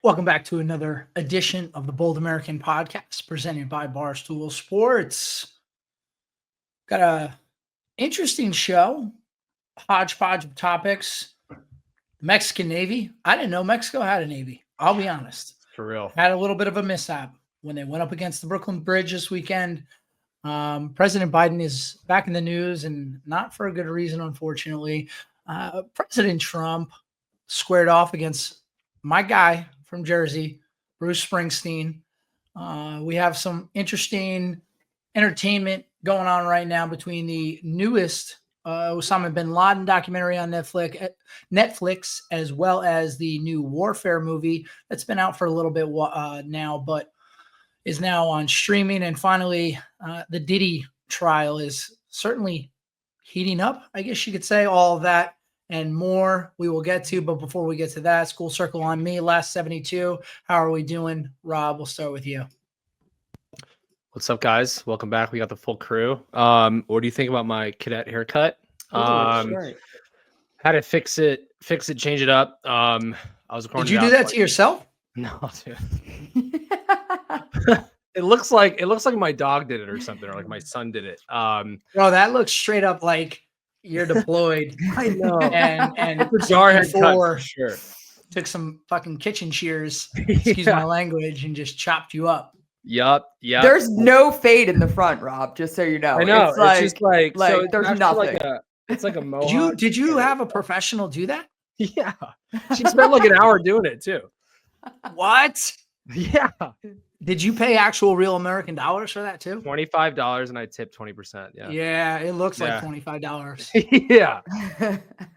Welcome back to another edition of the Bold American Podcast presented by Barstool Sports. Got a interesting show, hodgepodge of topics. Mexican Navy. I didn't know Mexico had a Navy. I'll be honest. For real. Had a little bit of a mishap when they went up against the Brooklyn Bridge this weekend. President Biden is back in the news, and not for a good reason, unfortunately. President Trump squared off against my guy from Jersey, Bruce Springsteen. We have some interesting entertainment going on right now between the newest Osama bin Laden documentary on Netflix, as well as the new Warfare movie that's been out for a little bit now, but is now on streaming. And finally, the Diddy trial is certainly heating up, I guess you could say. All of that and more we will get to. But before we get to that, School Circle on me, last 72. How are we doing? Rob, we'll start with you. What's up, guys? Welcome back. We got the full crew. What do you think about my cadet haircut? Had to fix it, change it up. I was Did you do that to yourself? No, dude. It looks like my dog did it or something, or like my son did it. Bro, that looks straight up like you're deployed. I know. And jar haircut for sure. Took some fucking kitchen shears, excuse my language, and just chopped you up. Yup. There's no fade in the front, Rob, just so you know. I know. It's just like so there's nothing. It's like a mohawk. Did you have a professional do that? Yeah. She spent like an hour doing it too. What? Yeah. Did you pay actual real American dollars for that too? $25 and I tipped 20%. Yeah. Yeah, it looks like $25. Yeah.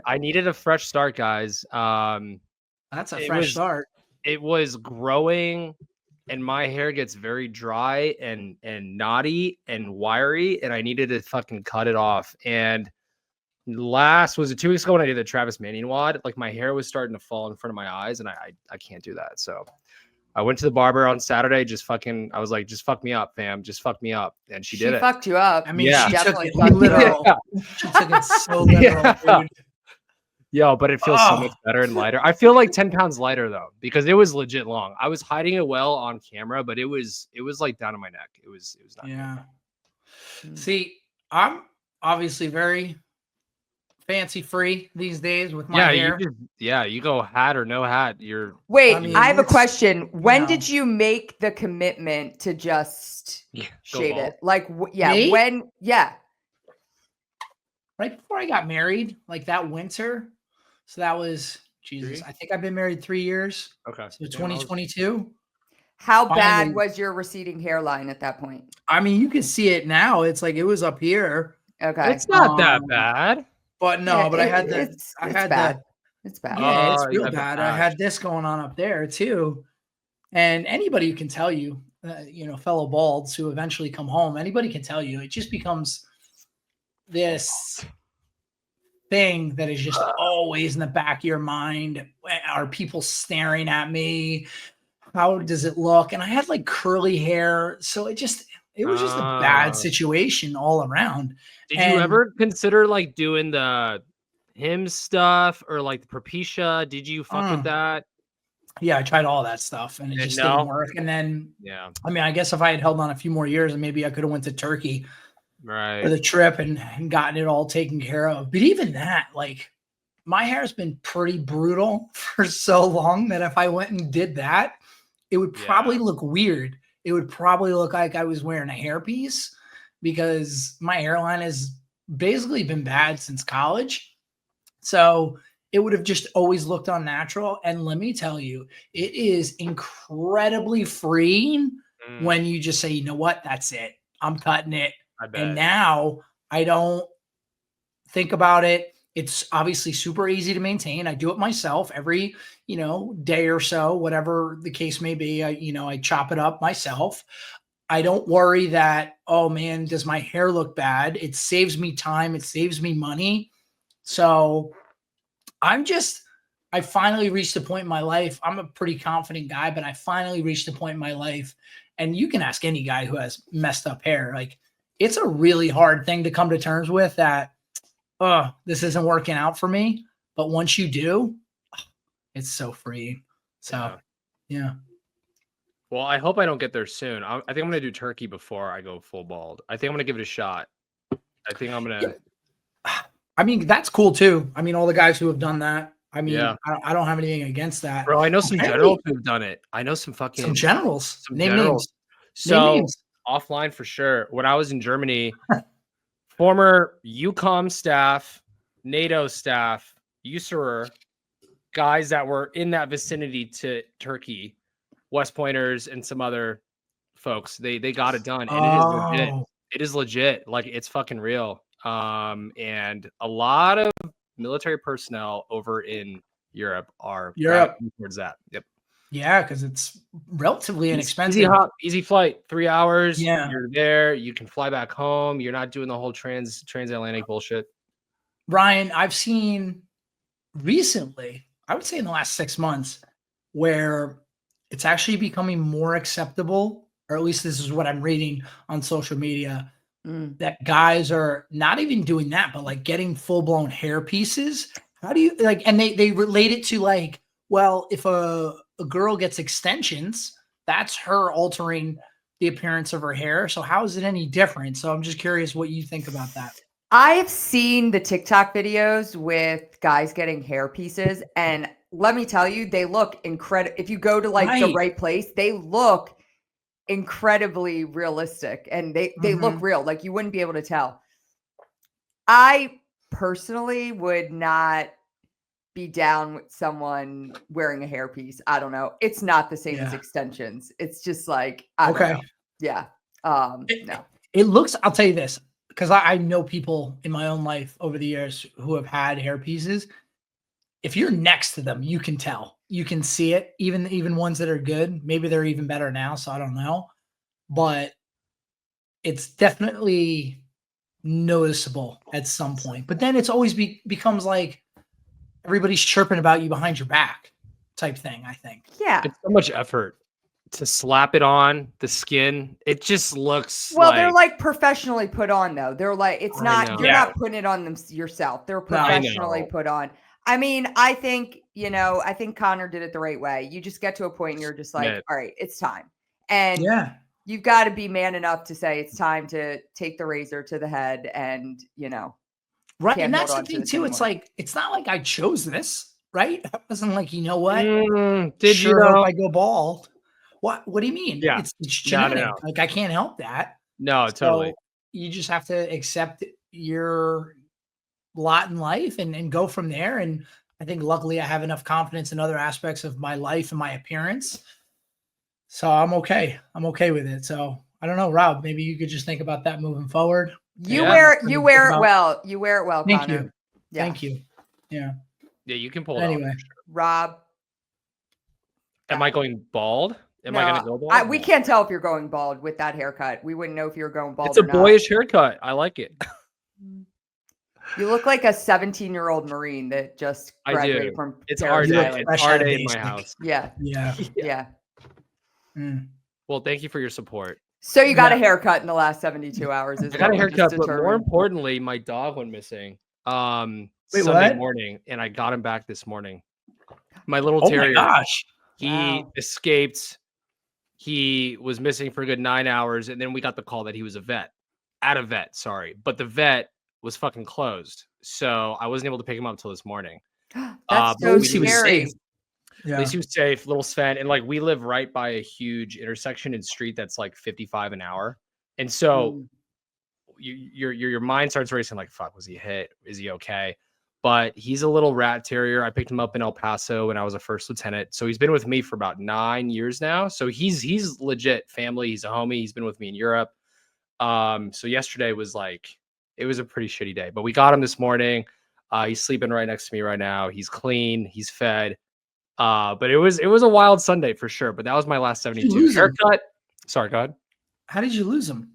I needed a fresh start, guys. That's a fresh start. It was growing, and my hair gets very dry and knotty and wiry, and I needed to fucking cut it off. And was it 2 weeks ago when I did the Travis Manning wad? Like my hair was starting to fall in front of my eyes, and I can't do that. So I went to the barber on Saturday. I was like, just fuck me up, fam. Just fuck me up. And she did it. She fucked you up. I mean, she definitely took it literal. Yeah. She took it so literal, dude. Yo, but it feels so much better and lighter. I feel like 10 pounds lighter though, because it was legit long. I was hiding it well on camera, but it was like down to my neck. It was not. Yeah. Good. See, I'm obviously very fancy free these days with my hair. You go hat or no hat. I have a question. When did you make the commitment to just shave it? Like, Me? when? Yeah. Right before I got married, like that winter. So that was, I think I've been married 3 years. Okay. So 2022. How bad was your receding hairline at that point? I mean, you can see it now. It's like it was up here. Okay. It's not that bad. But no, I had that. It's bad. It's bad. Yeah, it's real bad. I had this going on up there too. And anybody who can tell you, fellow balds who eventually come home, anybody can tell you, it just becomes this thing that is just always in the back of your mind. Are people staring at me? How does it look? And I had like curly hair. So it was just a bad situation all around. Did you ever consider like doing the him stuff or like the Propecia? Did you fuck with that? Yeah, I tried all that stuff and it just didn't work. And then, I mean, I guess if I had held on a few more years, and maybe I could have went to Turkey for the trip and gotten it all taken care of. But even that, like, my hair has been pretty brutal for so long that if I went and did that, it would probably look weird. It would probably look like I was wearing a hairpiece because my hairline has basically been bad since college. So it would have just always looked unnatural. And let me tell you, it is incredibly freeing when you just say, you know what, that's it. I'm cutting it. And now I don't think about it. It's obviously super easy to maintain. I do it myself every, day or so, whatever the case may be. I chop it up myself. I don't worry that, oh man, does my hair look bad? It saves me time. It saves me money. So I finally reached a point in my life. I'm a pretty confident guy, but I finally reached a point in my life. And you can ask any guy who has messed up hair. Like, it's a really hard thing to come to terms with that, this isn't working out for me. But once you do, it's so freeing. So Yeah. Well, I hope I don't get there soon. I think I'm going to do turkey before I go full bald. I think I'm going to give it a shot. I think I'm going to. I mean, that's cool too. I mean, all the guys who have done that. I mean, yeah. I don't have anything against that. Bro, I know some generals who've done it. I know some fucking some generals. Some Name generals. names. So Name names. Offline for sure. When I was in Germany, former UCOM staff, NATO staff, USERER, guys that were in that vicinity to Turkey, West Pointers and some other folks, they got it done. And it is legit. It is legit. Like, it's fucking real. And a lot of military personnel over in Europe are towards that. Yep. Yeah, because it's relatively inexpensive. Easy flight, 3 hours. Yeah. You're there. You can fly back home. You're not doing the whole transatlantic bullshit. Ryan, I've seen recently, I would say in the last 6 months, where it's actually becoming more acceptable, or at least this is what I'm reading on social media, that guys are not even doing that, but like getting full-blown hair pieces. How do you like, and they relate it to like, well, if a girl gets extensions, that's her altering the appearance of her hair. So how is it any different? So I'm just curious what you think about that. I've seen the TikTok videos with guys getting hair pieces, and let me tell you, they look incredible. If you go to like the right place, they look incredibly realistic, and they look real. Like, you wouldn't be able to tell. I personally would not be down with someone wearing a hairpiece. I don't know. It's not the same as extensions. It's just like, I don't know. Yeah. No. It looks, I'll tell you this, because I know people in my own life over the years who have had hair pieces. If you're next to them, you can tell. You can see it. Even ones that are good. Maybe they're even better now, so I don't know. But it's definitely noticeable at some point. But then it's always becomes like everybody's chirping about you behind your back type thing, I think. Yeah. It's so much effort to slap it on the skin. It just looks they're like professionally put on though. They're like, it's not, you're not putting it on them yourself. They're professionally put on. I mean, I think, I think Connor did it the right way. You just get to a point and you're just like, all right, it's time. And you've got to be man enough to say it's time to take the razor to the head and, right. And that's the thing too. It's like, it's not like I chose this, right? I wasn't like, you know what? Did you know? If I go bald? What do you mean? Yeah. It's genetic. No. Like, I can't help that. No, totally. You just have to accept your lot in life and go from there. And I think luckily I have enough confidence in other aspects of my life and my appearance. So I'm okay. I'm okay with it. So I don't know, Rob, maybe you could just think about that moving forward. You wear it well. You wear it well, Thank Connor. you. Yeah. Thank you. Yeah. Yeah, you can pull it anyway. off. Sure. Rob. Am I going bald? Am I going to go bald? We can't tell if you're going bald with that haircut. We wouldn't know if you're going bald. It's a boyish haircut. I like it. You look like a 17-year-old Marine that just graduated from. It's our day. It's our day in my house. Yeah. Well, thank you for your support. So you got a haircut in the last 72 hours. I got a haircut, but more importantly, my dog went missing Sunday morning, and I got him back this morning. My little terrier. Oh my gosh. He escaped. He was missing for a good 9 hours, and then we got the call that he was at a vet, sorry. But the vet was fucking closed, so I wasn't able to pick him up until this morning. That's so scary. At least he was safe, little Sven. And like, we live right by a huge intersection and street that's like 55 an hour. And so your mind starts racing like, fuck, was he hit? Is he okay? But he's a little rat terrier. I picked him up in El Paso when I was a first lieutenant. So he's been with me for about 9 years now. So he's legit family. He's a homie. He's been with me in Europe. So yesterday was like, it was a pretty shitty day, but we got him this morning. He's sleeping right next to me right now. He's clean. He's fed. But it was a wild Sunday for sure. But that was my last 72 haircut. Sorry, go ahead. How did you lose him?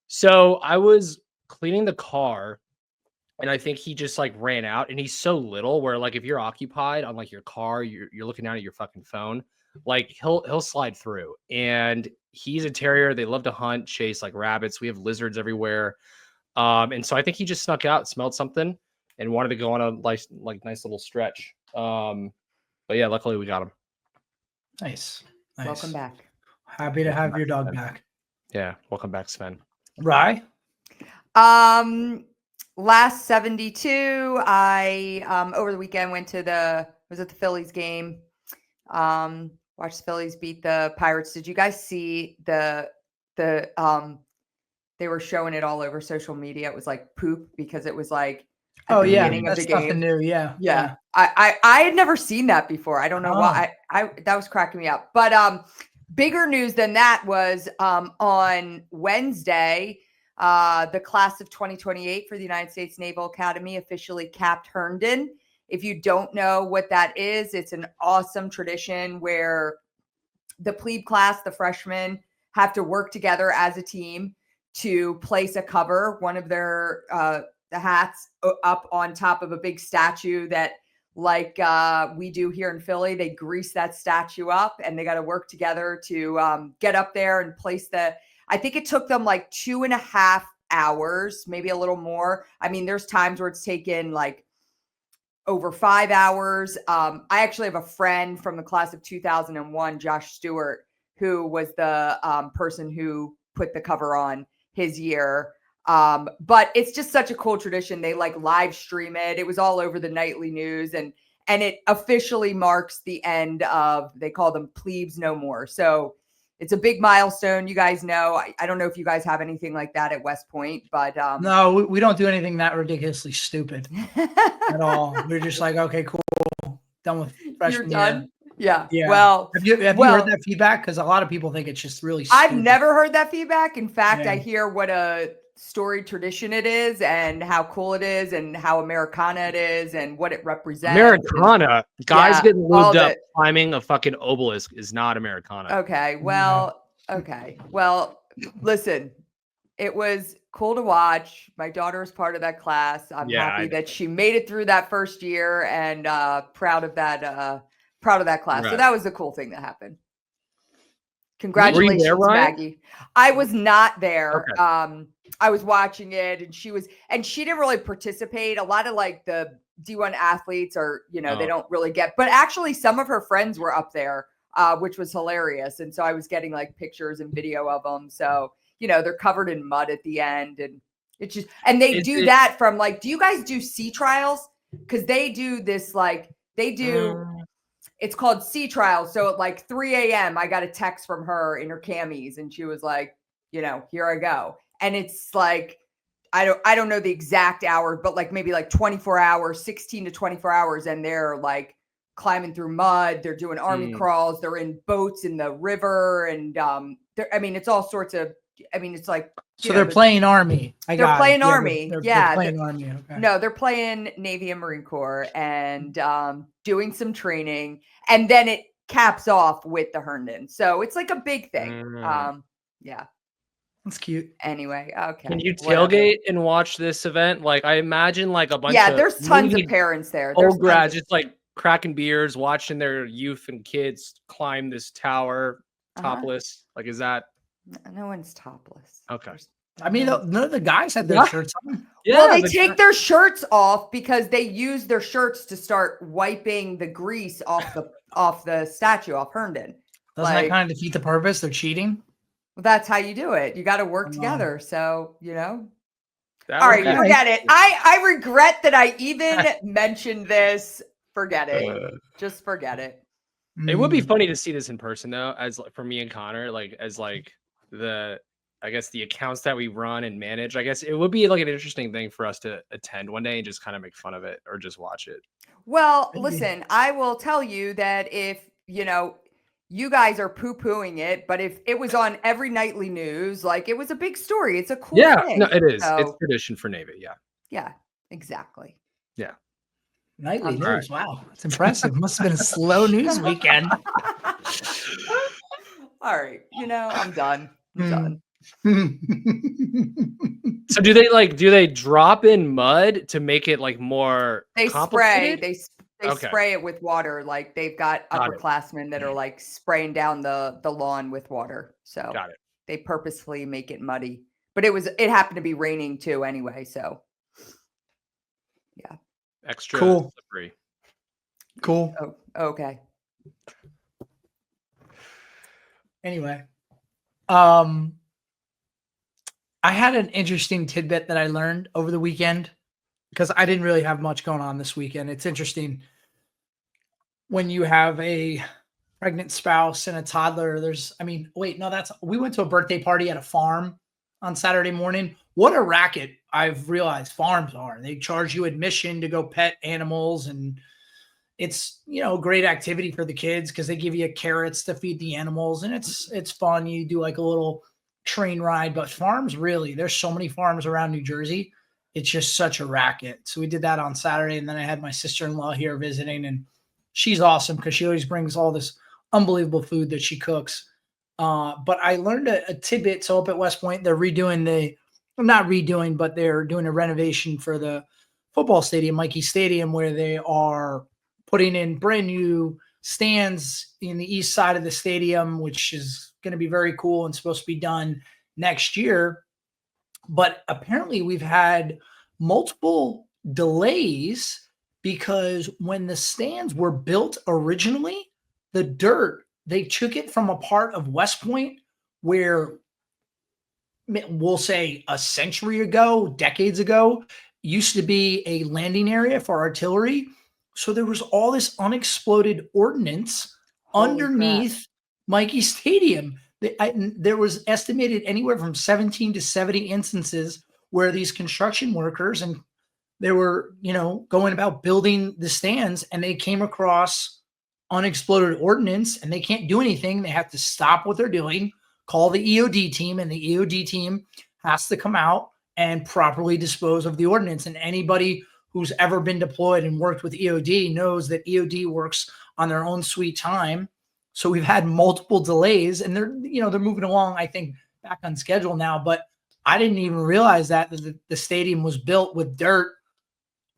So I was cleaning the car, and I think he just like ran out. And he's so little where like if you're occupied on like your car, you're looking down at your fucking phone, like he'll slide through. And he's a terrier. They love to hunt, chase like rabbits. We have lizards everywhere. And so I think he just snuck out, smelled something, and wanted to go on a nice little stretch. But yeah, luckily we got him. Nice. Nice. Welcome back. Happy to have your dog back. Yeah, welcome back, Sven. Rye? Last 72, I over the weekend went to the Phillies game. Watched the Phillies beat the Pirates. Did you guys see the they were showing it all over social media. It was like poop because it was like at the beginning of the game. Nothing new. Yeah. I had never seen that before. I don't know why. I that was cracking me up. But bigger news than that was on Wednesday, the class of 2028 for the United States Naval Academy officially capped Herndon. If you don't know what that is, it's an awesome tradition where the plebe class, the freshmen, have to work together as a team to place a cover, one of their the hats up on top of a big statue that, like we do here in Philly, they grease that statue up and they got to work together to get up there and place I think it took them like 2.5 hours, maybe a little more. I mean, there's times where it's taken like over 5 hours. I actually have a friend from the class of 2001, Josh Stewart, who was the person who put the cover on his year. But it's just such a cool tradition. They like live stream it. It was all over the nightly news, and it officially marks the end of, they call them plebes no more. So it's a big milestone. You guys know, I don't know if you guys have anything like that at West Point, but no, we don't do anything that ridiculously stupid at all. We're just like, okay, cool, done with freshman year. Yeah. Well, have you heard that feedback? Because a lot of people think it's just really stupid. I've never heard that feedback. In fact, I hear what a storied tradition it is and how cool it is and how Americana it is and what it represents. Americana. Guys getting lubed up climbing a fucking obelisk is not Americana. Okay. Well, listen, it was cool to watch. My daughter is part of that class. I'm happy that she made it through that first year and proud of that class. Right. So that was the cool thing that happened. Congratulations, there, Maggie. I was not there. Okay. I was watching it, and she didn't really participate. A lot of like the D1 athletes are, they don't really get, but actually some of her friends were up there, which was hilarious. And so I was getting like pictures and video of them. So, they're covered in mud at the end, and it's just, and they do that from like, do you guys do sea trials? Because they do this, like it's called sea trials. So at like 3 a.m., I got a text from her in her camis, and she was like, here I go. And it's like, I don't know the exact hour, but like maybe like 24 hours, 16 to 24 hours. And they're like climbing through mud. They're doing army crawls. They're in boats in the river. And it's all sorts of, it's like, so they're playing Army. They're playing Army. They're playing Army. Okay. No, they're playing Navy and Marine Corps and doing some training. And then it caps off with the Herndon. So it's like a big thing. Yeah. That's cute. Anyway, okay. Can you tailgate and watch this event? Like, I imagine like a bunch of... Yeah, there's tons of parents there. Old grads just like cracking beers, watching their youth and kids climb this tower topless. Like, is that... No one's topless. Okay. I mean, none of the guys had their shirts on. Yeah, well, they take their shirts off because they use their shirts to start wiping the grease off the statue, off Herndon. Doesn't that kind of defeat the purpose? They're cheating. Well, that's how you do it. You got to work together. So, all right, forget it. I regret that I even mentioned this. Forget it. Just forget it. It would be funny to see this in person, though, as for me and Connor, as the accounts that we run and manage. I guess it would be like an interesting thing for us to attend one day and just kind of make fun of it or just watch it. Well, listen, I will tell you that if, you guys are poo-pooing it, but if it was on every nightly news, like it was a big story. It's a cool thing. No, it is. So, it's tradition for Navy. Yeah. Yeah, exactly. Yeah. Nightly news. Right. Wow. That's impressive. Must have been a slow news weekend. All right. I'm done. I'm done. So do they drop in mud to make it like more complicated? They spray it with water. Like they've got upperclassmen that are like spraying down the lawn with water. So they purposefully make it muddy. But it happened to be raining too anyway. So yeah. Extra slippery. Cool. Oh, okay. Anyway, I had an interesting tidbit that I learned over the weekend because I didn't really have much going on this weekend. It's interesting when you have a pregnant spouse and a toddler. We went to a birthday party at a farm on Saturday morning. What a racket I've realized farms are. They charge you admission to go pet animals, and it's, a great activity for the kids because they give you carrots to feed the animals, and it's fun. You do like a little train ride, but farms, really, there's so many farms around New Jersey. It's just such a racket. So we did that on Saturday, and then I had my sister-in-law here visiting, and she's awesome because she always brings all this unbelievable food that she cooks. But I learned a tidbit. So up at West Point, they're not redoing, but they're doing a renovation for the football stadium, Mikey Stadium, where they are putting in brand new stands in the east side of the stadium, which is going to be very cool and supposed to be done next year. But apparently we've had multiple delays because when the stands were built originally, the dirt, they took it from a part of West Point where, we'll say a century ago, decades ago, used to be a landing area for artillery. So there was all this unexploded ordnance underneath Mikey Stadium. There was estimated anywhere from 17 to 70 instances where these construction workers, and they were, going about building the stands, and they came across unexploded ordnance, and they can't do anything. They have to stop what they're doing, call the EOD team, and the EOD team has to come out and properly dispose of the ordnance. And anybody who's ever been deployed and worked with EOD knows that EOD works on their own sweet time. So we've had multiple delays, and they're moving along, I think, back on schedule now. But I didn't even realize that the stadium was built with dirt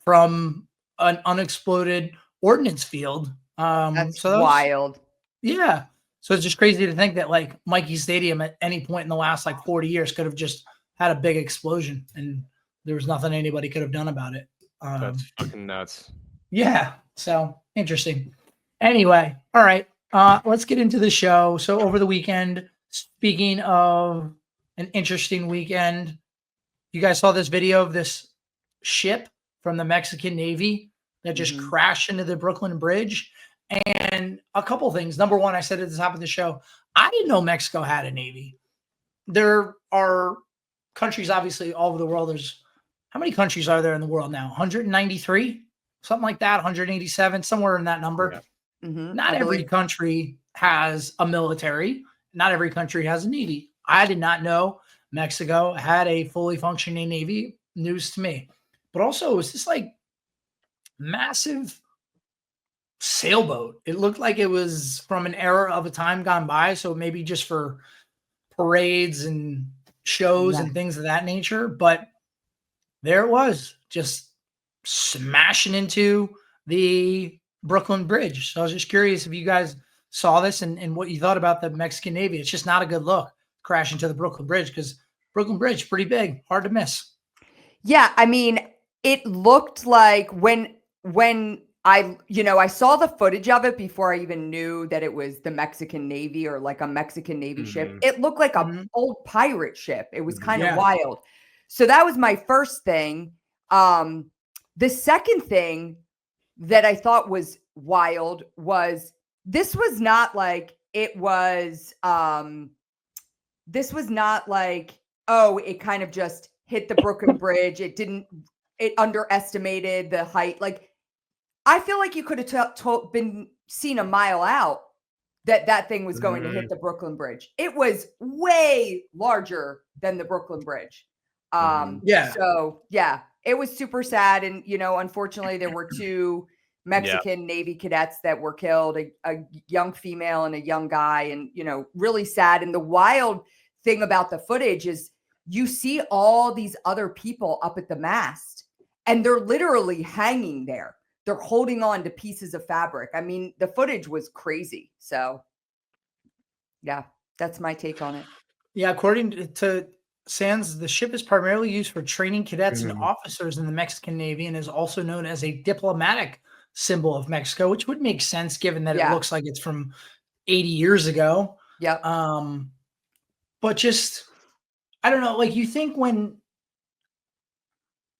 from an unexploded ordnance field. That's wild. Yeah. So it's just crazy to think that like Mikey Stadium at any point in the last 40 years could have just had a big explosion, and there was nothing anybody could have done about it. That's fucking nuts. Yeah. So interesting. Anyway. All right. Let's get into the show. So over the weekend, speaking of an interesting weekend, you guys saw this video of this ship from the Mexican Navy that just crashed into the Brooklyn Bridge. And a couple things. Number one, I said at the top of the show, I didn't know Mexico had a Navy. There are countries, obviously, all over the world. How many countries are there in the world now? 193? Something like that, 187, somewhere in that number. Yeah. Not every country has a military. Not every country has a Navy. I did not know Mexico had a fully functioning Navy. News to me. But also, it was this massive sailboat. It looked like it was from an era of a time gone by. So maybe just for parades and shows and things of that nature. But there it was, just smashing into the Brooklyn Bridge. So I was just curious if you guys saw this and what you thought about the Mexican Navy. It's just not a good look, crash into the Brooklyn Bridge, because Brooklyn Bridge, pretty big, hard to miss. Yeah, I mean, it looked like when I saw the footage of it before I even knew that it was the Mexican Navy or like a Mexican Navy ship. It looked like an old pirate ship. It was kind of wild. So that was my first thing. The second thing that I thought was wild was this was not like it kind of just hit the Brooklyn Bridge. It underestimated the height. Like, I feel like you could have been seen a mile out that thing was going to hit the Brooklyn Bridge. It was way larger than the Brooklyn Bridge. So yeah, it was super sad. And, unfortunately there were two Mexican Navy cadets that were killed, a young female and a young guy, and, really sad. And the wild thing about the footage is you see all these other people up at the mast, and they're literally hanging there. They're holding on to pieces of fabric. I mean, the footage was crazy. So yeah, that's my take on it. Yeah. According to Sands, the ship is primarily used for training cadets and officers in the Mexican Navy, and is also known as a diplomatic symbol of Mexico, which would make sense given that it looks like it's from 80 years ago. Yep. But just, I don't know, like you think when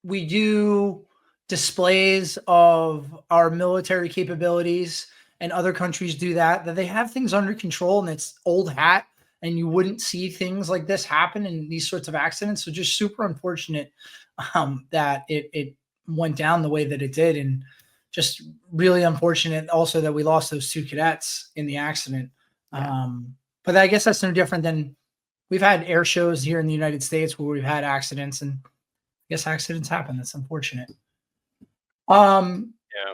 we do displays of our military capabilities and other countries do that they have things under control and it's old hat and you wouldn't see things like this happen in these sorts of accidents. So just super unfortunate that it went down the way that it did. And just really unfortunate also that we lost those 2 cadets in the accident. Yeah. But I guess that's no different than we've had air shows here in the United States where we've had accidents, and I guess accidents happen. That's unfortunate.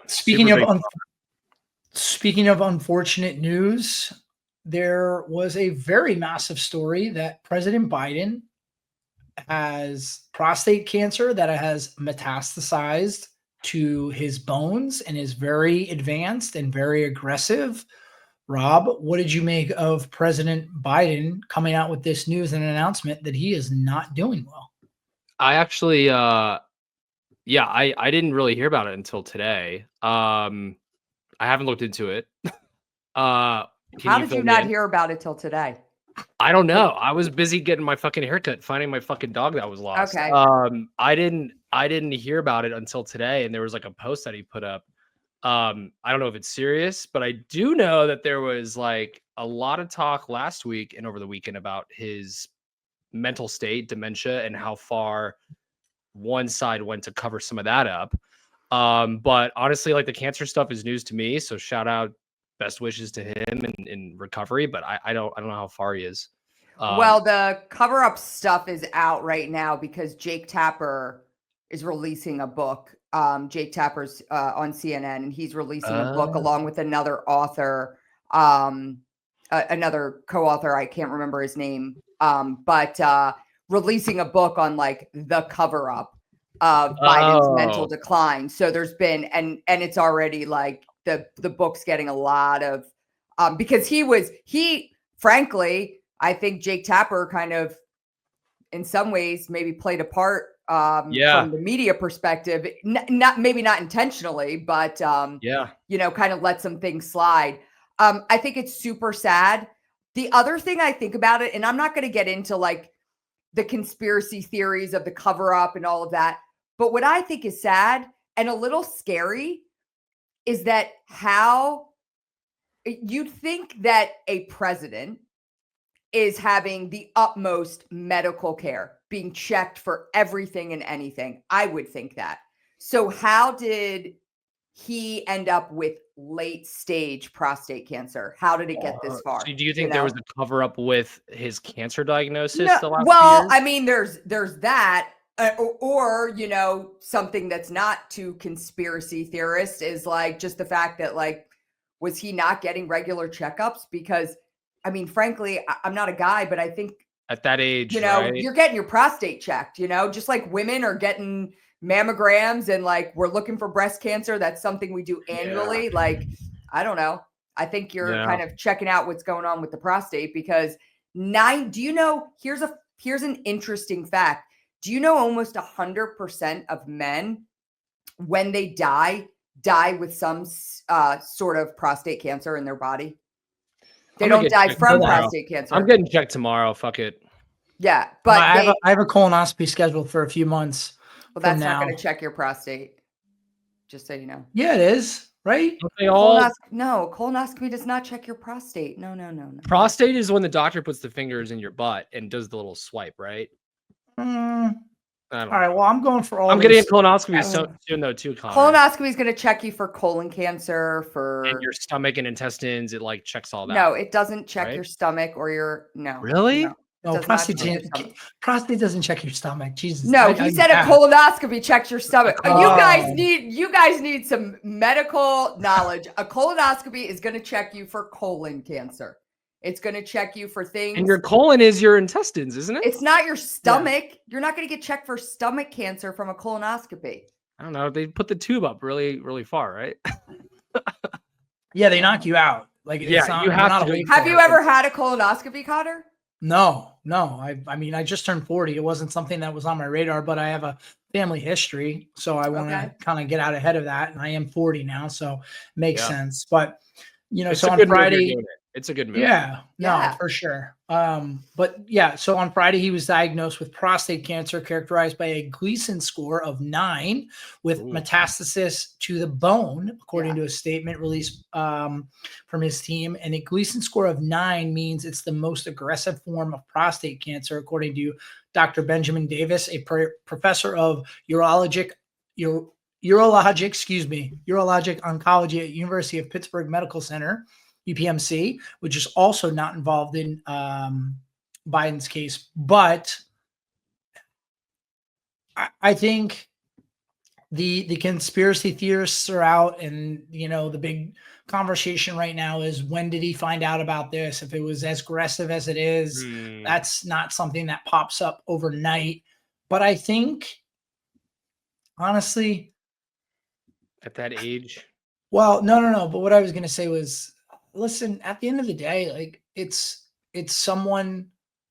Speaking of unfortunate news, there was a very massive story that President Biden has prostate cancer that has metastasized to his bones and is very advanced and very aggressive. Rob, what did you make of President Biden coming out with this news and an announcement that he is not doing well? I actually, I didn't really hear about it until today. I haven't looked into it. How did you not hear about it till today? I don't know. I was busy getting my fucking haircut, finding my fucking dog that was lost. Okay. I didn't hear about it until today, and there was like a post that he put up. I don't know if it's serious, but I do know that there was like a lot of talk last week and over the weekend about his mental state, dementia, and how far one side went to cover some of that up. But honestly, like the cancer stuff is news to me. So shout out, best wishes to him in recovery. But I don't know how far he is. Well, the cover up stuff is out right now because Jake Tapper is releasing a book. Jake Tapper's on CNN, and he's releasing a book along with another author, another co-author. I can't remember his name, but releasing a book on like the cover up of Biden's mental decline. So there's been, and it's already like the book's getting a lot of, because he frankly, I think Jake Tapper kind of, in some ways, maybe played a part from the media perspective, not intentionally, but kind of let some things slide. I think it's super sad. The other thing I think about it, and I'm not going to get into like the conspiracy theories of the cover up and all of that, but what I think is sad and a little scary is that how you'd think that a president is having the utmost medical care, being checked for everything and anything. I would think that. So how did he end up with late stage prostate cancer? How did it get this far? So do you think there was a cover up with his cancer diagnosis the last few years? I mean, there's that, or something that's not too conspiracy theorist is like just the fact that like, was he not getting regular checkups? Because I mean, frankly, I'm not a guy, but I think at that age, you're getting your prostate checked, just like women are getting mammograms and like we're looking for breast cancer. That's something we do annually. Yeah. Like, I don't know. I think you're kind of checking out what's going on with the prostate because here's an interesting fact. Do you know almost 100% of men, when they die with some sort of prostate cancer in their body? They don't die from prostate cancer. I'm getting checked tomorrow. Fuck it. Yeah, but I have a colonoscopy scheduled for a few months. Well, that's not going to check your prostate. Just so you know. Yeah, it is, right? No, colonoscopy does not check your prostate. No. Prostate is when the doctor puts the fingers in your butt and does the little swipe, right? All right. Well, I'm going for all. I'm getting a colonoscopy soon, though, too. Connor. Colonoscopy is going to check you for colon cancer, and your stomach and intestines. It like checks all that. No, it doesn't check your stomach or your Really? No, prostate doesn't check your stomach. Jesus. No, he said a colonoscopy checks your stomach. You guys need some medical knowledge. A colonoscopy is going to check you for colon cancer. It's going to check you for things. And your colon is your intestines, isn't it? It's not your stomach. Yeah. You're not going to get checked for stomach cancer from a colonoscopy. I don't know. They put the tube up really, really far, right? Yeah, they knock you out. Like, you have to. Have you ever had a colonoscopy, Connor? No. I mean, I just turned 40. It wasn't something that was on my radar, but I have a family history, so I want to kind of get out ahead of that. And I am 40 now, so makes sense. But so on Friday. It's a good movie. Yeah, no, for sure. But yeah, so on Friday he was diagnosed with prostate cancer, characterized by a Gleason score of 9 with metastasis to the bone, according to a statement released from his team. And a Gleason score of 9 means it's the most aggressive form of prostate cancer, according to Dr. Benjamin Davis, a professor of urologic oncology at University of Pittsburgh Medical Center, UPMC, which is also not involved in Biden's case. But I think the conspiracy theorists are out, and the big conversation right now is, when did he find out about this? If it was as aggressive as it is, that's not something that pops up overnight. But I think, honestly, at that age, well, no. But what I was going to say was, listen, at the end of the day, like, it's someone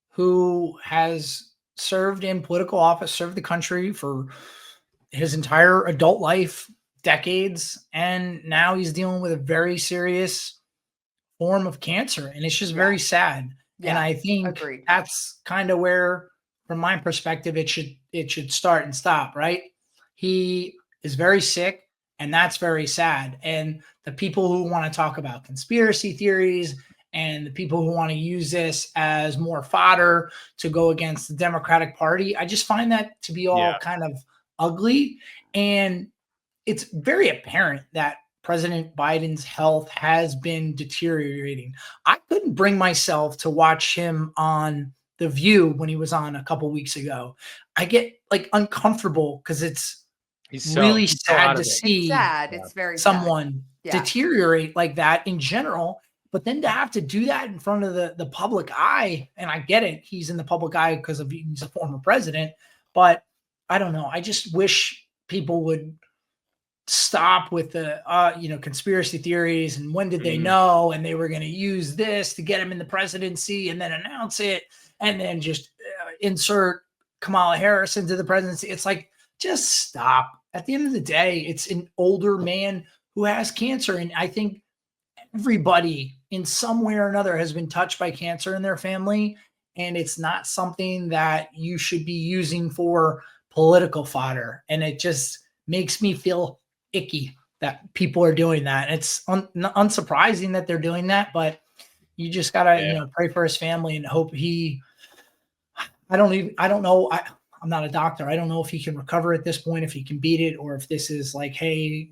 who has served in political office, served the country for his entire adult life, decades, and now he's dealing with a very serious form of cancer, and it's just very sad. And I think that's kind of where, from my perspective, it should start and stop, right? He is very sick, and that's very sad. And the people who want to talk about conspiracy theories and the people who want to use this as more fodder to go against the Democratic Party, I just find that to be all kind of ugly. And it's very apparent that President Biden's health has been deteriorating. I couldn't bring myself to watch him on The View when he was on a couple weeks ago. I get like uncomfortable because it's really sad to see It's very someone deteriorate like that in general. But then to have to do that in front of the public eye, and I get it, he's in the public eye because he's a former president, but I don't know. I just wish people would stop with the conspiracy theories and when did they know, and they were going to use this to get him in the presidency and then announce it and then just insert Kamala Harris into the presidency. It's like, just stop. At the end of the day, it's an older man who has cancer, and I think everybody in some way or another has been touched by cancer in their family, and it's not something that you should be using for political fodder. And it just makes me feel icky that people are doing that. It's unsurprising that they're doing that, but you just gotta pray for his family and hope I don't know. I'm not a doctor. I don't know if he can recover at this point, if he can beat it, or if this is like, hey,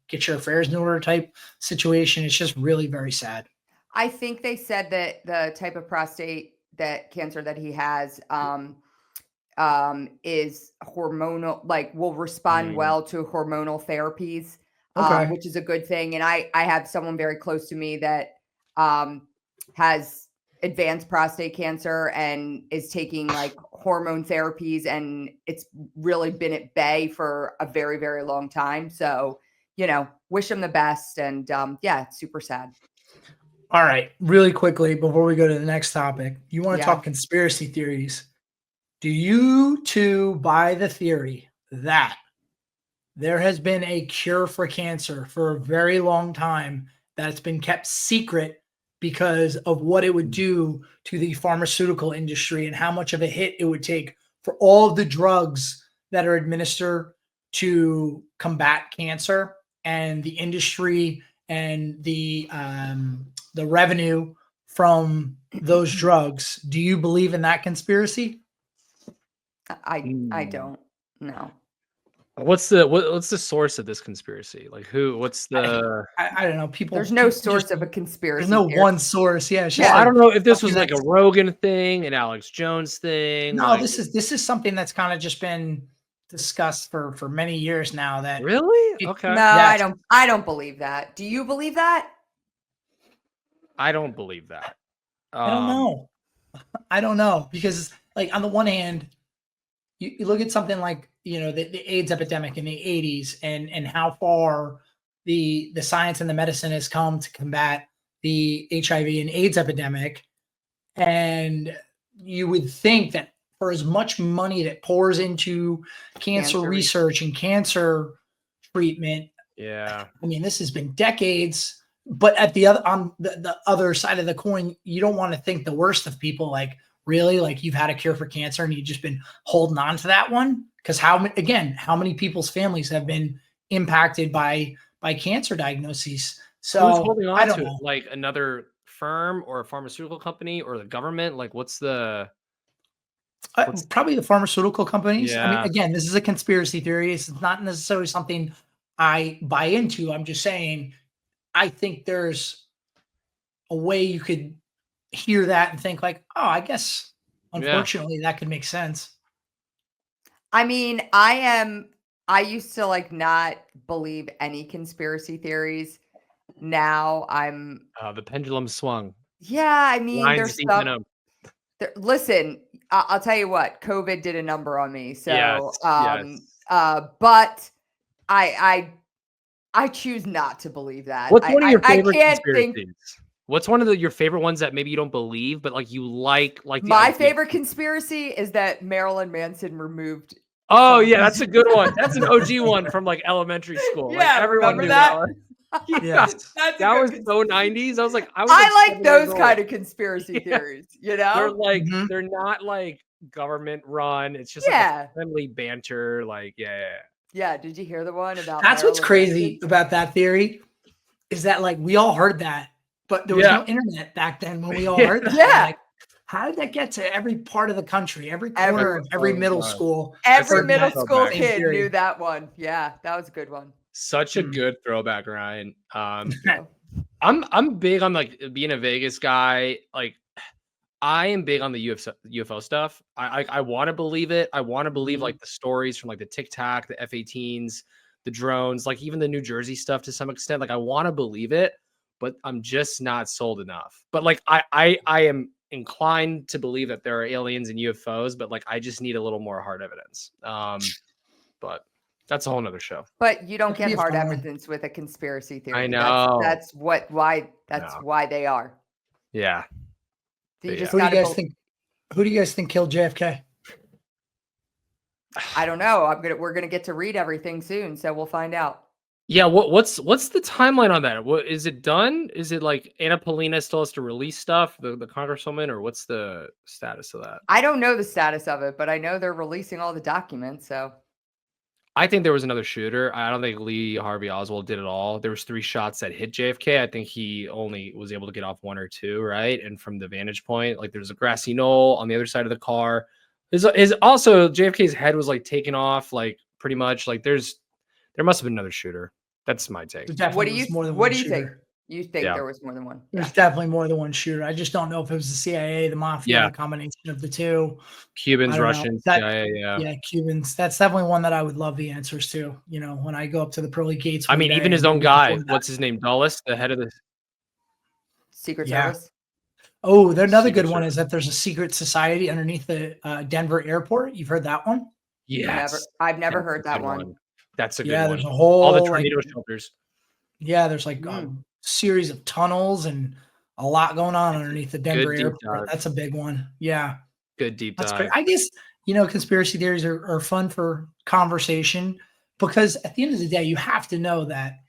get your affairs in order type situation. It's just really very sad. I think they said that the type of prostate cancer that he has is hormonal, like will respond well to hormonal therapies, which is a good thing. And I have someone very close to me that has advanced prostate cancer and is taking like hormone therapies, and it's really been at bay for a very, very long time. So, wish him the best. And it's super sad. All right. Really quickly, before we go to the next topic, you want to talk conspiracy theories. Do you two buy the theory that there has been a cure for cancer for a very long time that's been kept secret because of what it would do to the pharmaceutical industry and how much of a hit it would take for all of the drugs that are administered to combat cancer, and the industry and the revenue from those drugs? Do you believe in that conspiracy? I don't know. What's the source of this conspiracy? Like what's the I don't know. People, there's no source of a conspiracy. There's no one source. Yeah. Well, I don't know if this was like a Rogan thing, an Alex Jones thing. No, this is something that's kind of just been discussed for many years now. That really? Okay. No, yes. I don't believe that. Do you believe that? I don't believe that. I don't know. I don't know, because like on the one hand, you look at something like, the AIDS epidemic in the 80s and how far the science and the medicine has come to combat the HIV and AIDS epidemic. And you would think that for as much money that pours into cancer research and cancer treatment, I mean, this has been decades but at the other on the other side of the coin, you don't want to think the worst of people. Like really, like you've had a cure for cancer and you've just been holding on to that one. Because how many people's families have been impacted by cancer diagnoses? So who's holding on I don't to know. it? Like another firm or a pharmaceutical company or the government? Like what's probably the pharmaceutical companies. I mean, yeah. again, this is a conspiracy theory. It's not necessarily something I buy into. I'm just saying, I think there's a way you could hear that and think like, oh, I guess unfortunately that could make sense. I mean, I used to like not believe any conspiracy theories. Now I'm The pendulum swung. Yeah, I mean, Lines there's deep in some. 'em. Listen, I'll tell you what, COVID did a number on me. So, Yes. but I choose not to believe that. What's one of your I favorite can't think. conspiracies? What's one of your favorite ones that maybe you don't believe, but like you like the My idea? favorite conspiracy is that Marilyn Manson removed. Oh yeah, that's a good one. That's an OG one from like elementary school. Yeah, like everyone knew that one. Yes. That was so 90s. I was like, I like 7 those years old. kind of conspiracy theories, you know? They're like, they're not like government run. It's just like a friendly banter. Like, Yeah. Did you hear the one about That's what's Marilyn crazy Manson? about that theory is that like we all heard that, but there was no internet back then when we all heard that. Yeah. Like, how did that get to every part of the country, every corner of every middle school? Every middle school kid knew that one. Yeah, that was a good one. Such a good throwback, Ryan. I'm big on like being a Vegas guy. Like I am big on the UFO stuff. I want to believe it. I want to believe like the stories from like the Tic Tac, the F-18s, the drones, like even the New Jersey stuff to some extent. Like I want to believe it, but I'm just not sold enough. But like I am inclined to believe that there are aliens and UFOs, but like I just need a little more hard evidence. But that's a whole nother show. But you don't get hard evidence with a conspiracy theory. I know. That's why they are. Yeah. You just who do you guys think killed JFK? I don't know. We're gonna get to read everything soon, so we'll find out. Yeah, what's the timeline on that? What is it done? Is it like Anna Paulina still has to release stuff, the congresswoman, or what's the status of that? I don't know the status of it, but I know they're releasing all the documents. So I think there was another shooter. I don't think Lee Harvey Oswald did it all. There was 3 shots that hit JFK. I think he only was able to get off 1 or 2, right? And from the vantage point, like there's a grassy knoll on the other side of the car. His also JFK's head was like taken off, like pretty much. Like there must have been another shooter. That's my take. What do you think? You think there was more than one? There's definitely more than one shooter. I just don't know if it was the CIA, the mafia, the combination of the two. Cubans, Russians, CIA, yeah, Cubans. That's definitely one that I would love the answers to. You know, when I go up to the pearly gates. I mean, even his own guy. What's his name? Dulles, the head of the Secret Service. Oh, another good one is that there's a secret society underneath the Denver airport. You've heard that one? Yes. I've never heard that one. That's a good one. There's a whole all the tornado shelters. Yeah, there's like a series of tunnels and a lot going on underneath the Denver airport. That's a big one. Yeah. Good deep dive. I guess, conspiracy theories are fun for conversation because at the end of the day, you have to know that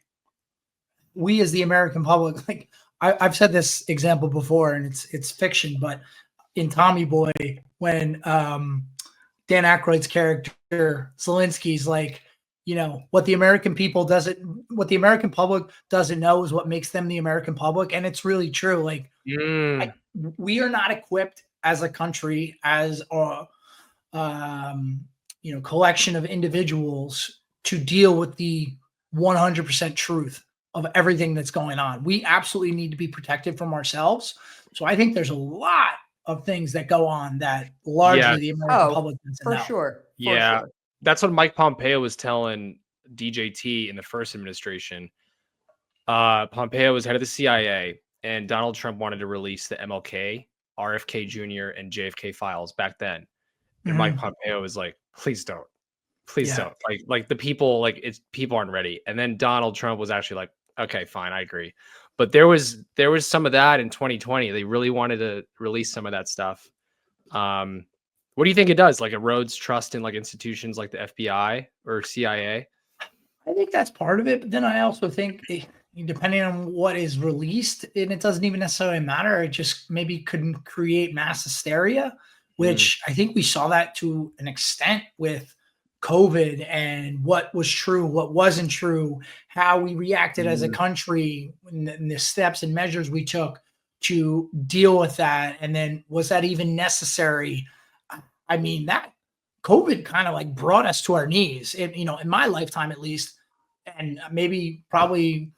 we as the American public, like I've said this example before and it's fiction, but in Tommy Boy, when Dan Aykroyd's character Zelensky's like, what the American public doesn't know is what makes them the American public. And it's really true. Like we are not equipped as a country, as a, collection of individuals to deal with the 100% truth of everything that's going on. We absolutely need to be protected from ourselves. So I think there's a lot of things that go on that largely the American public doesn't know. For sure. That's what Mike Pompeo was telling DJT in the first administration. Pompeo was head of the CIA, and Donald Trump wanted to release the MLK, RFK Jr., and JFK files back then. And Mike Pompeo was like, please don't. Please don't. Like the people, people aren't ready. And then Donald Trump was actually like, okay, fine, I agree. But there was some of that in 2020. They really wanted to release some of that stuff. What do you think it does? Like erodes trust in like institutions like the FBI or CIA? I think that's part of it. But then I also think depending on what is released, and it doesn't even necessarily matter. It just maybe couldn't create mass hysteria, which I think we saw that to an extent with COVID and what was true, what wasn't true, how we reacted as a country, and the steps and measures we took to deal with that. And then was that even necessary? I mean, that COVID kind of like brought us to our knees, in my lifetime at least, and maybe probably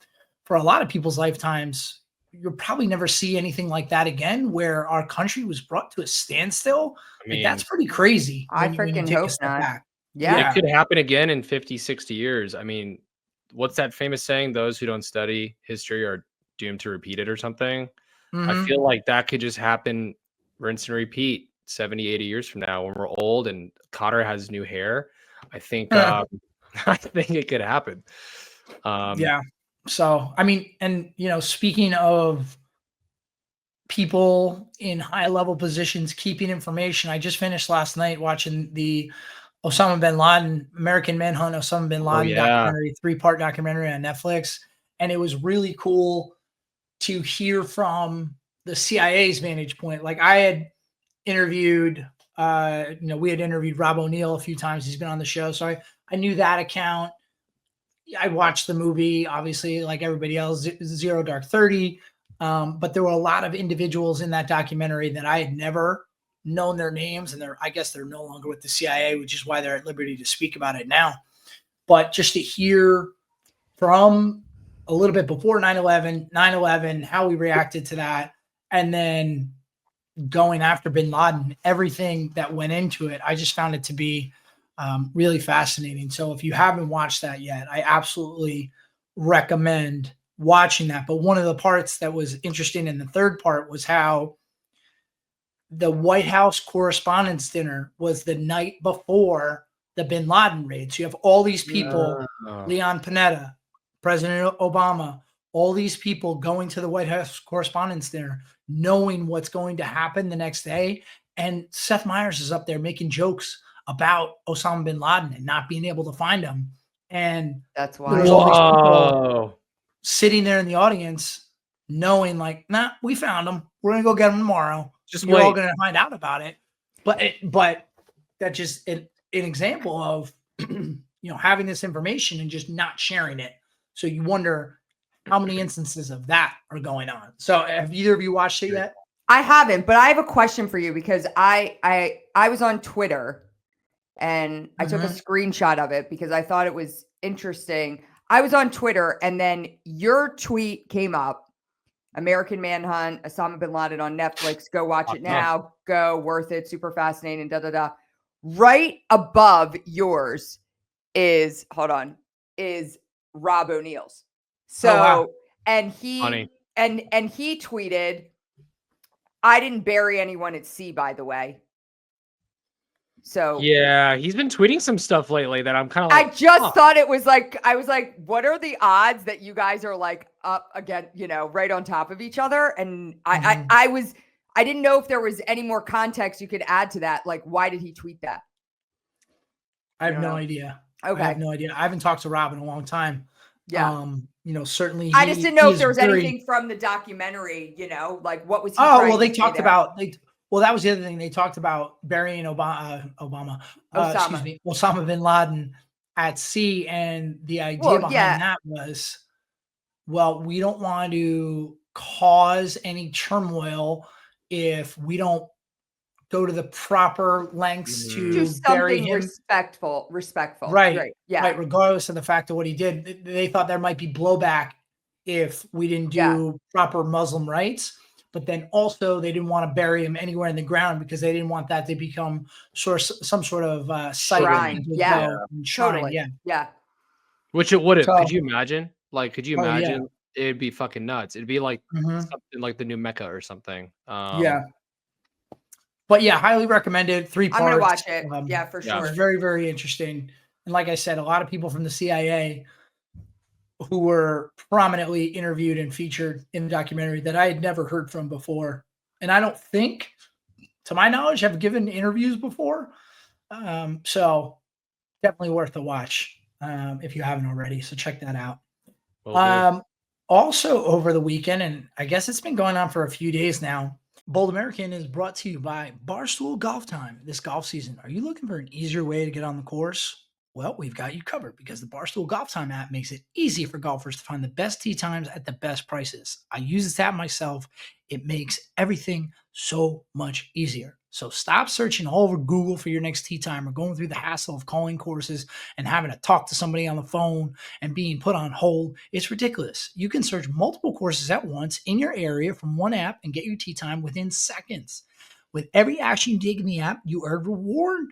for a lot of people's lifetimes. You'll probably never see anything like that again, where our country was brought to a standstill. I mean, like, that's pretty crazy. I freaking hope not. Back. Yeah. It could happen again in 50, 60 years. I mean, what's that famous saying? Those who don't study history are doomed to repeat it or something. I feel like that could just happen, rinse and repeat 70, 80 years from now when we're old and Cotter has new hair. I think I think it could happen. Yeah. So, I mean, and speaking of people in high level positions keeping information, I just finished last night watching the Osama bin Laden, American Manhunt, Osama bin Laden documentary, 3-part documentary on Netflix. And it was really cool to hear from the CIA's vantage point. Like, I had interviewed, we had interviewed Rob O'Neill a few times. He's been on the show. So I knew that account. I watched the movie, obviously, like everybody else, Zero Dark 30. But there were a lot of individuals in that documentary that I had never known their names, and I guess they're no longer with the CIA, which is why they're at liberty to speak about it now. But just to hear from a little bit before 9/11, how we reacted to that, and then going after bin Laden, everything that went into it, I just found it to be really fascinating. So if you haven't watched that yet, I absolutely recommend watching that. But one of the parts that was interesting in the third part was how the White House Correspondents' Dinner was the night before the bin Laden raid. So you have all these people, Leon Panetta, President Obama, all these people going to the White House Correspondents' Dinner, knowing what's going to happen the next day. And Seth Meyers is up there making jokes about Osama bin Laden and not being able to find him. And that's why there's all these people sitting there in the audience knowing, like, nah, we found him. We're going to go get him tomorrow. You're all going to find out about it. But that's just an example of, having this information and just not sharing it. So you wonder how many instances of that are going on. So have either of you watched it yet? I haven't, but I have a question for you, because I was on Twitter and I took a screenshot of it because I thought it was interesting. I was on Twitter and then your tweet came up. American Manhunt, Osama bin Laden on Netflix. Go watch it now. Go, worth it. Super fascinating. Da da da. Right above yours is Rob O'Neill's. So and he and he tweeted, "I didn't bury anyone at sea, by the way." So yeah, he's been tweeting some stuff lately that I'm kind of like, I just thought it was like, I was like, what are the odds that you guys are like up again, right on top of each other? And I didn't know if there was any more context you could add to that. Like, why did he tweet that? I have no idea. Okay. I have no idea. I haven't talked to Rob in a long time. Yeah. Certainly. I just didn't know if there was anything from the documentary, like what was he they talked about, well, that was the other thing. They talked about burying Osama bin Laden at sea. And the idea behind that was, well, we don't want to cause any turmoil if we don't go to the proper lengths to do bury him. Respectful. Right. Yeah. Right. Regardless of the fact of what he did, they thought there might be blowback if we didn't do proper Muslim rites. But then also they didn't want to bury him anywhere in the ground because they didn't want that to become some sort of site. Shrine. Totally. Yeah. Which it would have. Could you imagine? Like, could you imagine? It'd be fucking nuts. It'd be like something like the new Mecca or something. But yeah, highly recommended. 3 parts. I'm gonna watch it. For sure. It's very, very interesting. And like I said, a lot of people from the CIA who were prominently interviewed and featured in the documentary that I had never heard from before. And I don't think, to my knowledge, have given interviews before. So definitely worth a watch if you haven't already. So check that out. Also over the weekend, and I guess it's been going on for a few days now, Bold American is brought to you by Barstool Golf Time. This golf season, are you looking for an easier way to get on the course? Well, we've got you covered because the Barstool Golf Time app makes it easy for golfers to find the best tee times at the best prices. I use this app myself. It makes everything so much easier. So stop searching all over Google for your next tee time or going through the hassle of calling courses and having to talk to somebody on the phone and being put on hold. It's ridiculous. You can search multiple courses at once in your area from one app and get your tee time within seconds. With every action you take in the app, you earn reward.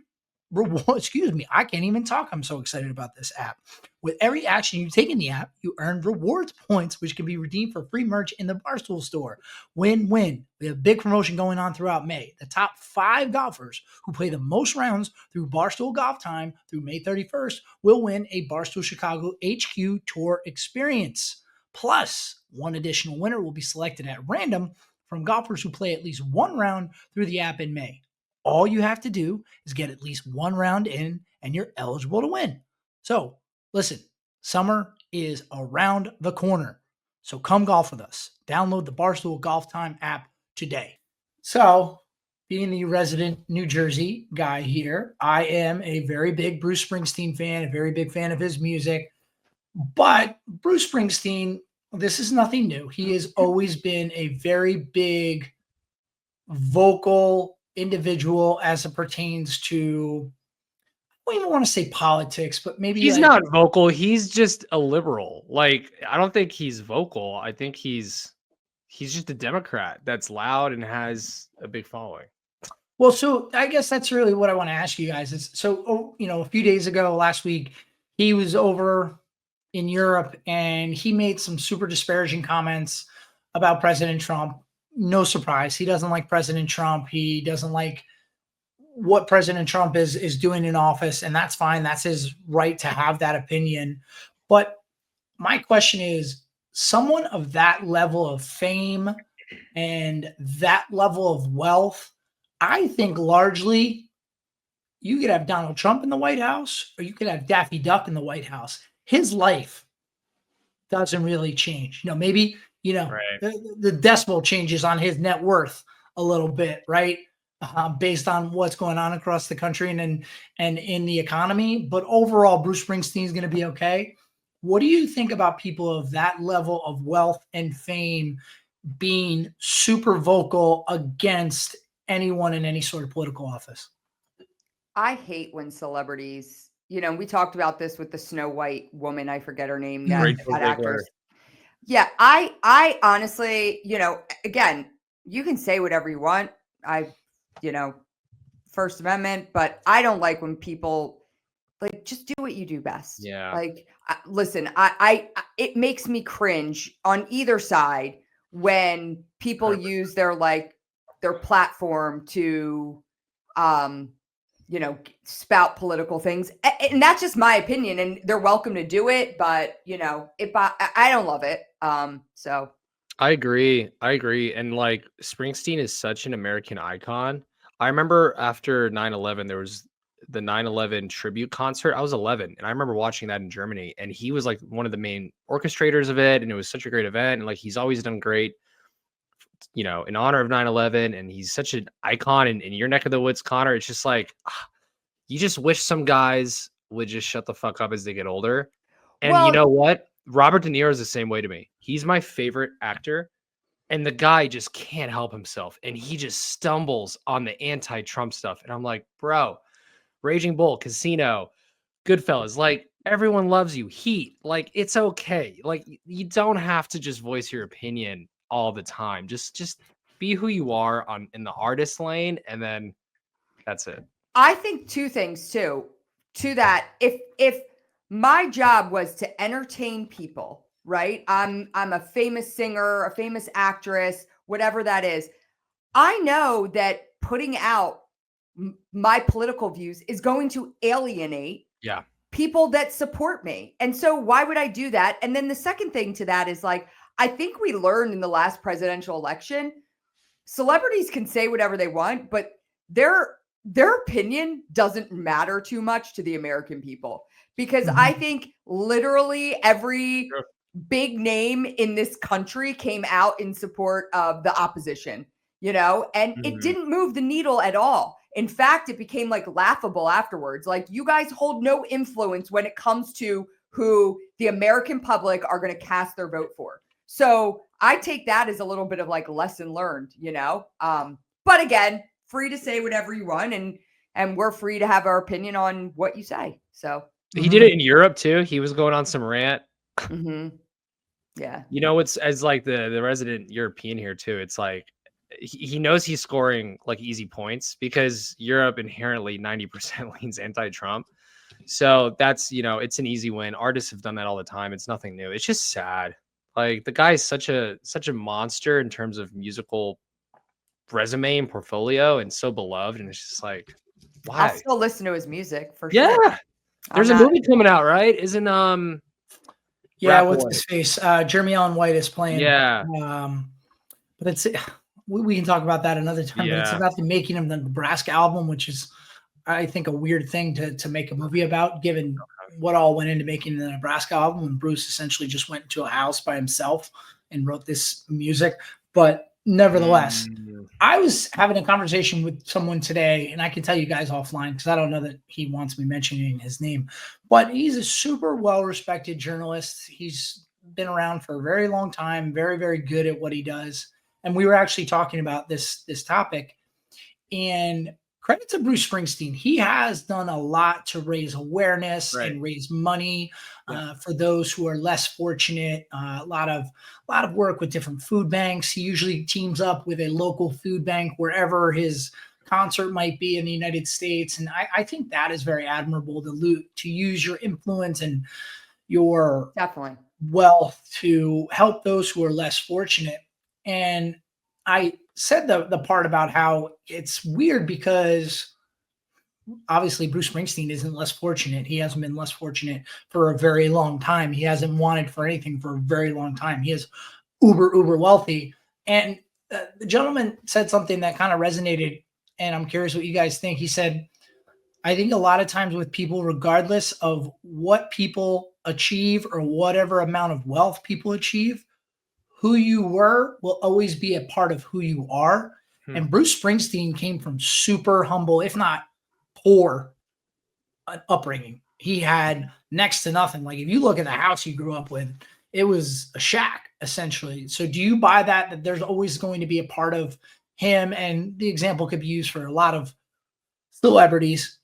Excuse me, I can't even talk. I'm so excited about this app. With every action you take in the app, you earn rewards points, which can be redeemed for free merch in the Barstool store. Win-win. We have a big promotion going on throughout May. The top 5 golfers who play the most rounds through Barstool Golf Time through May 31st will win a Barstool Chicago HQ Tour experience. Plus, one additional winner will be selected at random from golfers who play at least one round through the app in May. All you have to do is get at least one round in and you're eligible to win. So listen, summer is around the corner. So come golf with us. Download the Barstool Golf Time app today. So being the resident New Jersey guy here, I am a very big Bruce Springsteen fan, a very big fan of his music. But Bruce Springsteen, this is nothing new. He has always been a very big vocal individual as it pertains to, I don't even want to say politics, but maybe he's not vocal. He's just a liberal. Like, I don't think he's vocal. I think he's just a Democrat that's loud and has a big following. Well, so I guess that's really what I want to ask you guys is, so, a few days ago, last week, he was over in Europe and he made some super disparaging comments about President Trump. No surprise. He doesn't like President Trump. He doesn't like what President Trump is doing in office, and that's fine. That's his right to have that opinion. But my question is, someone of that level of fame and that level of wealth, I think largely you could have Donald Trump in the White House or you could have Daffy Duck in the White House. His life doesn't really change. Maybe right. the decimal changes on his net worth a little bit, right? Based on what's going on across the country and in the economy. But overall, Bruce Springsteen is going to be okay. What do you think about people of that level of wealth and fame being super vocal against anyone in any sort of political office? I hate when celebrities, we talked about this with the Snow White woman. I forget her name. That actress. Yeah, I honestly, again, you can say whatever you want. First Amendment, but I don't like when people just do what you do best. Yeah. Listen, it makes me cringe on either side when people use their platform to, spout political things. And that's just my opinion and they're welcome to do it. But, I don't love it. So I agree. And Springsteen is such an American icon. I remember after 9/11, there was the 9/11 tribute concert. I was 11 and I remember watching that in Germany and he was one of the main orchestrators of it. And it was such a great event. And he's always done great, in honor of 9/11. And he's such an icon in your neck of the woods, Connor. It's just you just wish some guys would just shut the fuck up as they get older. And you know what? Robert De Niro is the same way to me. He's my favorite actor. And the guy just can't help himself. And he just stumbles on the anti-Trump stuff. And I'm like, bro, Raging Bull, Casino, Goodfellas, everyone loves you. Heat, it's okay. You don't have to just voice your opinion all the time. Just be who you are in the artist lane. And then that's it. I think two things too, to that. If my job was to entertain people, right? I'm a famous singer, a famous actress, whatever that is. I know that putting out my political views is going to alienate people that support me. And so why would I do that? And then the second thing to that is I think we learned in the last presidential election, celebrities can say whatever they want, but their opinion doesn't matter too much to the American people. Because I think literally every big name in this country came out in support of the opposition, you know, and it didn't move the needle at all. In fact, it became like laughable afterwards. Like, you guys hold no influence when it comes to who the American public are going to cast their vote for. So I take that as a little bit of like lesson learned, you know? But again, free to say whatever you want, and we're free to have our opinion on what you say. So he did it in Europe too. He was going on some rant. Yeah. You know, it's as like the resident European here too. It's like he knows he's scoring like easy points because Europe inherently 90% leans anti-Trump. So that's, you know, it's an easy win. Artists have done that all the time. It's nothing new. It's just sad. Like, the guy is such a monster in terms of musical resume and portfolio, and so beloved. And it's just like, why? I'll still listen to his music for sure. Yeah. There's a movie coming out, right? Isn't yeah, what's his face? Jeremy Allen White is playing. Yeah. But it's we can talk about that another time. Yeah. But it's about the making of the Nebraska album, which is, I think, a weird thing to make a movie about, given what all went into making the Nebraska album. And Bruce essentially just went into a house by himself and wrote this music. But nevertheless, I was having a conversation with someone today, and I can tell you guys offline because I don't know that he wants me mentioning his name, but he's a super well-respected journalist. He's been around for a very long time, very, very good at what he does. And we were actually talking about this topic, and credit to Bruce Springsteen. He has done a lot to raise awareness and raise money for those who are less fortunate. A lot of work with different food banks. He usually teams up with a local food bank wherever his concert might be in the United States. And I think that is very admirable to use your influence and your wealth to help those who are less fortunate. And I said the part about how it's weird because obviously Bruce Springsteen isn't less fortunate. He hasn't been less fortunate for a very long time. He hasn't wanted for anything for a very long time. He is uber wealthy. And the gentleman said something that kind of resonated, and I'm curious what you guys think. He said, I think a lot of times with people, regardless of what people achieve or whatever amount of wealth people achieve, who you were will always be a part of who you are. And Bruce Springsteen came from super humble, if not poor, upbringing. He had next to nothing. Like, if you look at the house he grew up with, it was a shack, essentially. So do you buy that there's always going to be a part of him? And the example could be used for a lot of celebrities,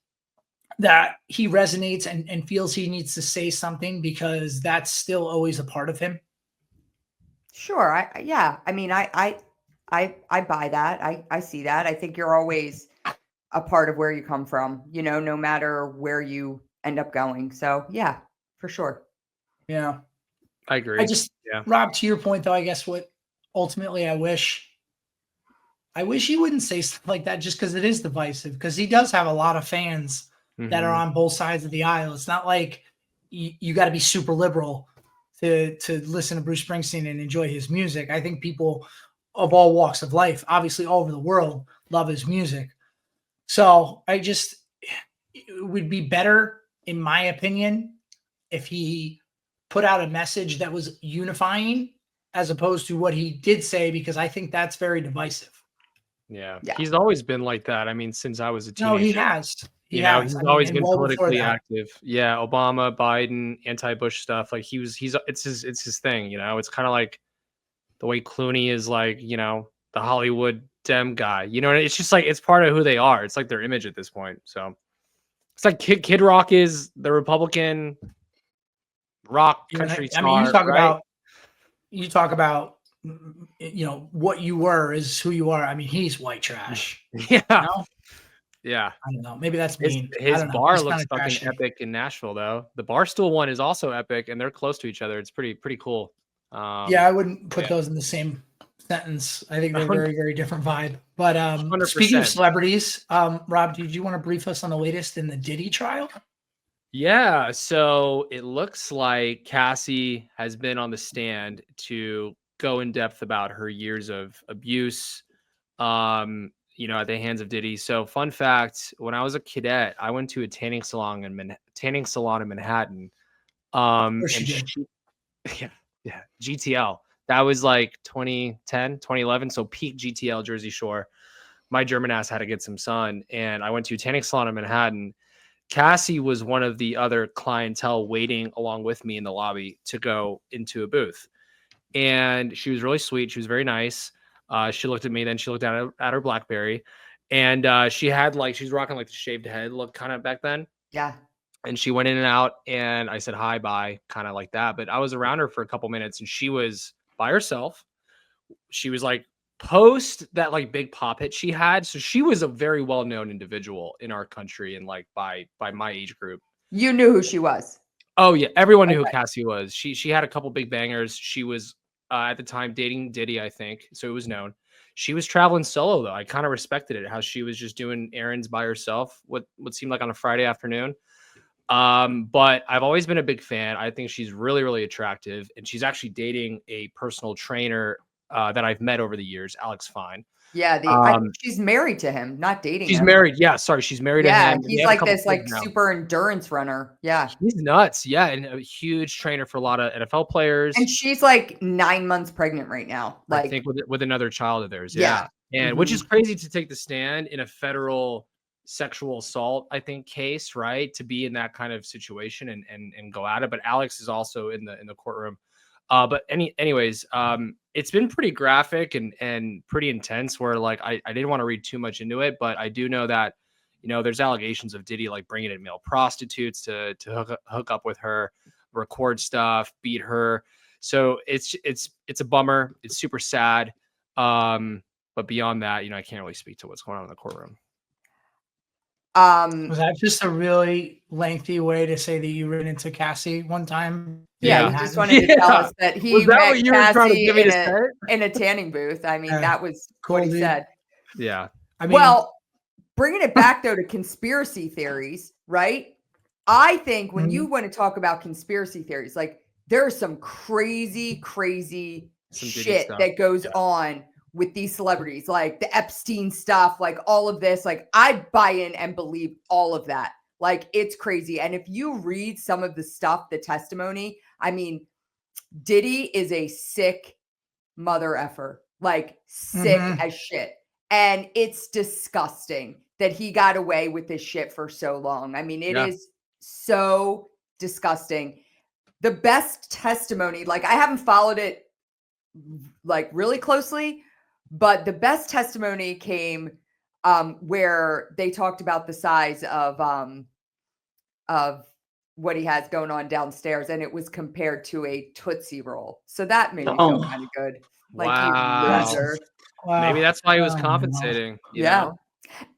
that he resonates and feels he needs to say something because that's still always a part of him? Sure. I mean, I buy that. I see that. I think you're always a part of where you come from, you know, no matter where you end up going. So yeah, for sure. Yeah. I agree. Rob, to your point though, I guess what ultimately I wish he wouldn't say stuff like that, just because it is divisive, because he does have a lot of fans that are on both sides of the aisle. It's not like you got to be super liberal to listen to Bruce Springsteen and enjoy his music. I think people of all walks of life, obviously all over the world, love his music. So it would be better, in my opinion, if he put out a message that was unifying as opposed to what he did say, because I think that's very divisive. Yeah. He's always been like that. I mean, since I was a teenager. No, he has. He's always been politically active. Yeah, Obama, Biden, anti-Bush stuff. Like, it's his thing. You know, it's kind of like the way Clooney is, like, you know, the Hollywood Dem guy. You know, it's just like, it's part of who they are. It's like their image at this point. So it's like Kid Rock is the Republican rock country star. I mean, you talk about, you know, what you were is who you are. I mean, he's white trash. Yeah. You know? Yeah. I don't know. Maybe that's mean. His bar looks fucking epic in Nashville, though. The Barstool one is also epic, and they're close to each other. It's pretty cool. Yeah, I wouldn't put those in the same sentence. I think they're very, very different vibe. But 100%. Speaking of celebrities, Rob, did you want to brief us on the latest in the Diddy trial? Yeah. So it looks like Cassie has been on the stand to go in depth about her years of abuse, you know, at the hands of Diddy. So fun fact, when I was a cadet, I went to a tanning salon in Manhattan. Yeah, GTL. That was like 2010, 2011. So peak GTL Jersey Shore. My German ass had to get some sun, and I went to a tanning salon in Manhattan. Cassie was one of the other clientele waiting along with me in the lobby to go into a booth. And she was really sweet. She was very nice. She looked at me, then she looked at her BlackBerry, and she had like, she's rocking like the shaved head look kind of back then. Yeah. And she went in and out, and I said, hi, bye, kind of like that. But I was around her for a couple minutes, and she was by herself. She was like post that like big pop hit she had. So she was a very well-known individual in our country and like by my age group. You knew who she was. Oh yeah. Everyone knew who Cassie was. She had a couple big bangers. She was at the time dating Diddy, I think. So it was known. She was traveling solo though. I kind of respected it, how she was just doing errands by herself, what seemed like on a Friday afternoon. But I've always been a big fan. I think she's really, really attractive, and she's actually dating a personal trainer that I've met over the years, Alex Fine. Yeah, she's married to him, not dating him. She's married. Yeah, sorry, she's married to him. He's like this like super endurance runner. Yeah. He's nuts. Yeah, and a huge trainer for a lot of NFL players. And she's like 9 months pregnant right now. Like I think with another child of theirs. Yeah. And which is crazy to take the stand in a federal sexual assault, I think, case, right? To be in that kind of situation and go at it. But Alex is also in the courtroom. But anyways, it's been pretty graphic and pretty intense where like I didn't want to read too much into it, but I do know that, you know, there's allegations of Diddy like bringing in male prostitutes to hook up with her, record stuff, beat her. So it's a bummer. It's super sad. But beyond that, you know, I can't really speak to what's going on in the courtroom. Was that just a really lengthy way to say that you ran into Cassie one time? Yeah, he just wanted to tell us that he met Cassie in a tanning booth. I mean, that was what he said. Yeah. I mean, well, bringing it back though to conspiracy theories, right? I think when you want to talk about conspiracy theories, like there's some crazy shit that goes on with these celebrities, like the Epstein stuff, like all of this, like I buy in and believe all of that. Like it's crazy. And if you read some of the stuff, the testimony, I mean, Diddy is a sick mother effer, like sick as shit. And it's disgusting that he got away with this shit for so long. I mean, it is so disgusting. The best testimony, like I haven't followed it like really closely, but the best testimony came where they talked about the size of what he has going on downstairs, and it was compared to a Tootsie Roll. So that made me feel kind of good. Like, wow. Maybe that's why he was compensating. You know?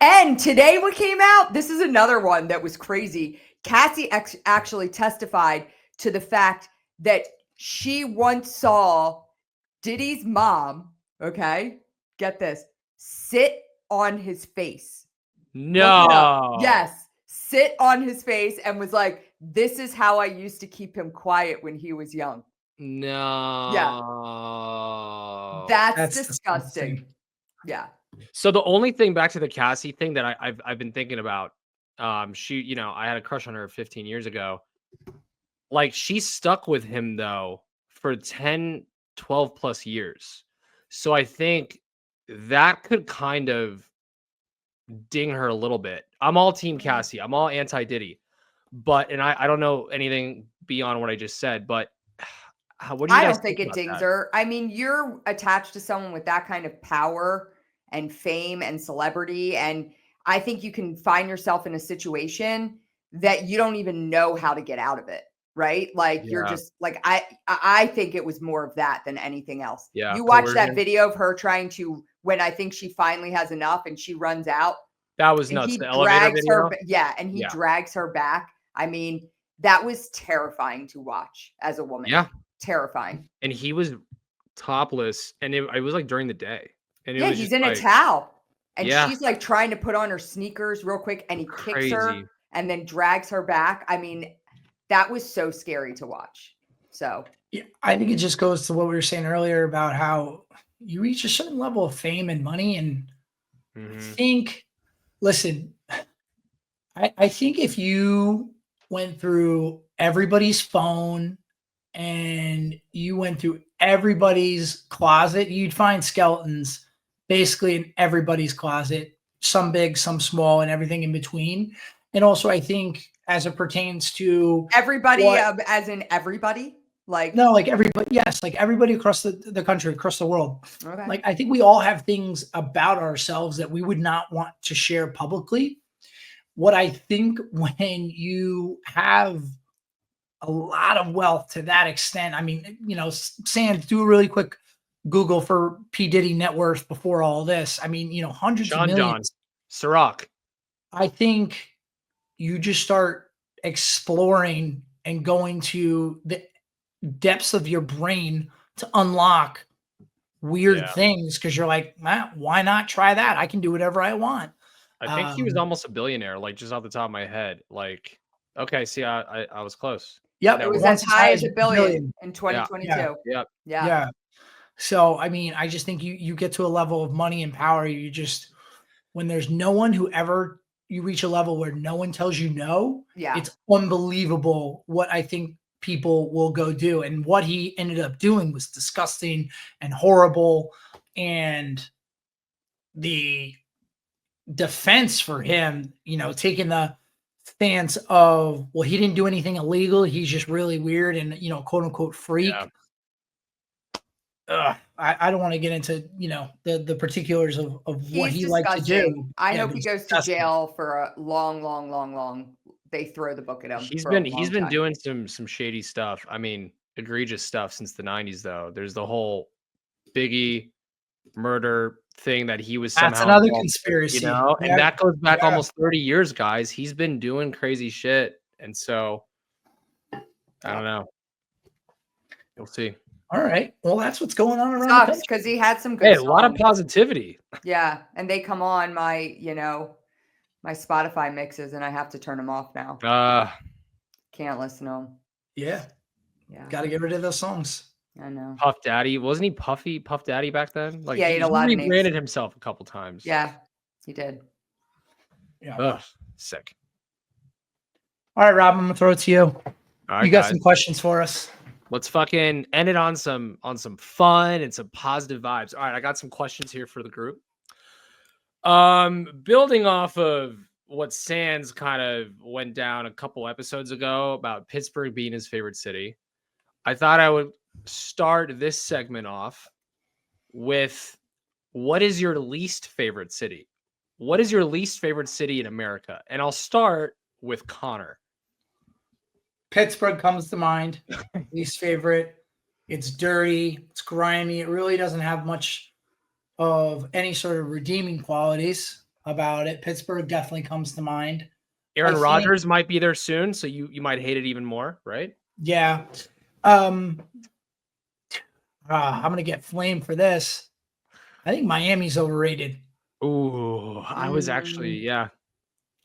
And today what came out, this is another one that was crazy. Cassie actually testified to the fact that she once saw Diddy's mom, okay, get this, sit on his face. No. Yes, sit on his face and was like, this is how I used to keep him quiet when he was young. No. Yeah. That's disgusting. Yeah. So the only thing back to the Cassie thing that I've been thinking about, she, you know, I had a crush on her 15 years ago. Like she stuck with him though for 10, 12 plus years. So I think that could kind of ding her a little bit. I'm all team Cassie. I'm all anti Diddy, but, and I don't know anything beyond what I just said, but what do you guys think? I don't think it dings her. I mean, you're attached to someone with that kind of power and fame and celebrity. And I think you can find yourself in a situation that you don't even know how to get out of it. Right? Like you're just like, I think it was more of that than anything else. Yeah. You watch that video of her trying to, when I think she finally has enough and she runs out. That was nuts. The elevator video. And he drags her back. I mean, that was terrifying to watch as a woman. Yeah. Terrifying. And he was topless, and it was like during the day. And it was he's in a towel. And she's like trying to put on her sneakers real quick, and he kicks her and then drags her back. I mean, that was so scary to watch. So yeah, I think it just goes to what we were saying earlier about how you reach a certain level of fame and money. And I think, listen, I think if you went through everybody's phone and you went through everybody's closet, you'd find skeletons basically in everybody's closet, some big, some small, and everything in between. And also, I think as it pertains to everybody, as in everybody, like no, like everybody, yes, like everybody across the country, across the world. Okay. Like I think we all have things about ourselves that we would not want to share publicly. What I think when you have a lot of wealth to that extent, I mean, you know, Sands, do a really quick Google for P. Diddy net worth before all this. I mean, you know, hundreds of millions. Ciroc. I think you just start exploring and going to the depths of your brain to unlock weird things because you're like, why not try that? I can do whatever I want. I think he was almost a billionaire, like just off the top of my head. Like, okay, see, I was close. Yep, it was as high as $1 billion in 2022. Yeah. So, I mean, I just think you get to a level of money and power. You just, when there's no one who ever, you reach a level where no one tells you no. Yeah, it's unbelievable what I think people will go do. And what he ended up doing was disgusting and horrible. And the defense for him, you know, taking the stance of, well, he didn't do anything illegal. He's just really weird and, you know, quote unquote freak. Yeah. I don't want to get into, you know, the particulars of what he likes to do. I hope he goes to jail for a long. They throw the book at him. He's been doing some shady stuff. I mean, egregious stuff since the 90s, though. There's the whole Biggie murder thing that he was somehow. That's another conspiracy, you know, and that goes back almost 30 years, guys. He's been doing crazy shit, and so I don't know. We'll see. All right. Well, that's what's going on around. Sucks because he had some good. A lot of positivity. Yeah, and they come on my, you know, my Spotify mixes, and I have to turn them off now. Can't listen to them. Yeah. Got to get rid of those songs. I know. Puff Daddy, wasn't he Puff Daddy back then? Like, yeah, he had a lot of names. Rebranded himself a couple times. Yeah, he did. Yeah. Ugh, sick. All right, Rob, I'm gonna throw it to you. All right, you got some questions for us? Let's fucking end it on some fun and some positive vibes. All right, I got some questions here for the group. Building off of what Sands kind of went down a couple episodes ago about Pittsburgh being his favorite city, I thought I would start this segment off with, what is your least favorite city? What is your least favorite city in America? And I'll start with Connor. Pittsburgh comes to mind. Least favorite. It's dirty. It's grimy. It really doesn't have much of any sort of redeeming qualities about it. Pittsburgh definitely comes to mind. Aaron Rodgers might be there soon, so you might hate it even more, right? Yeah. I'm gonna get flamed for this. I think Miami's overrated. Ooh, I was actually, I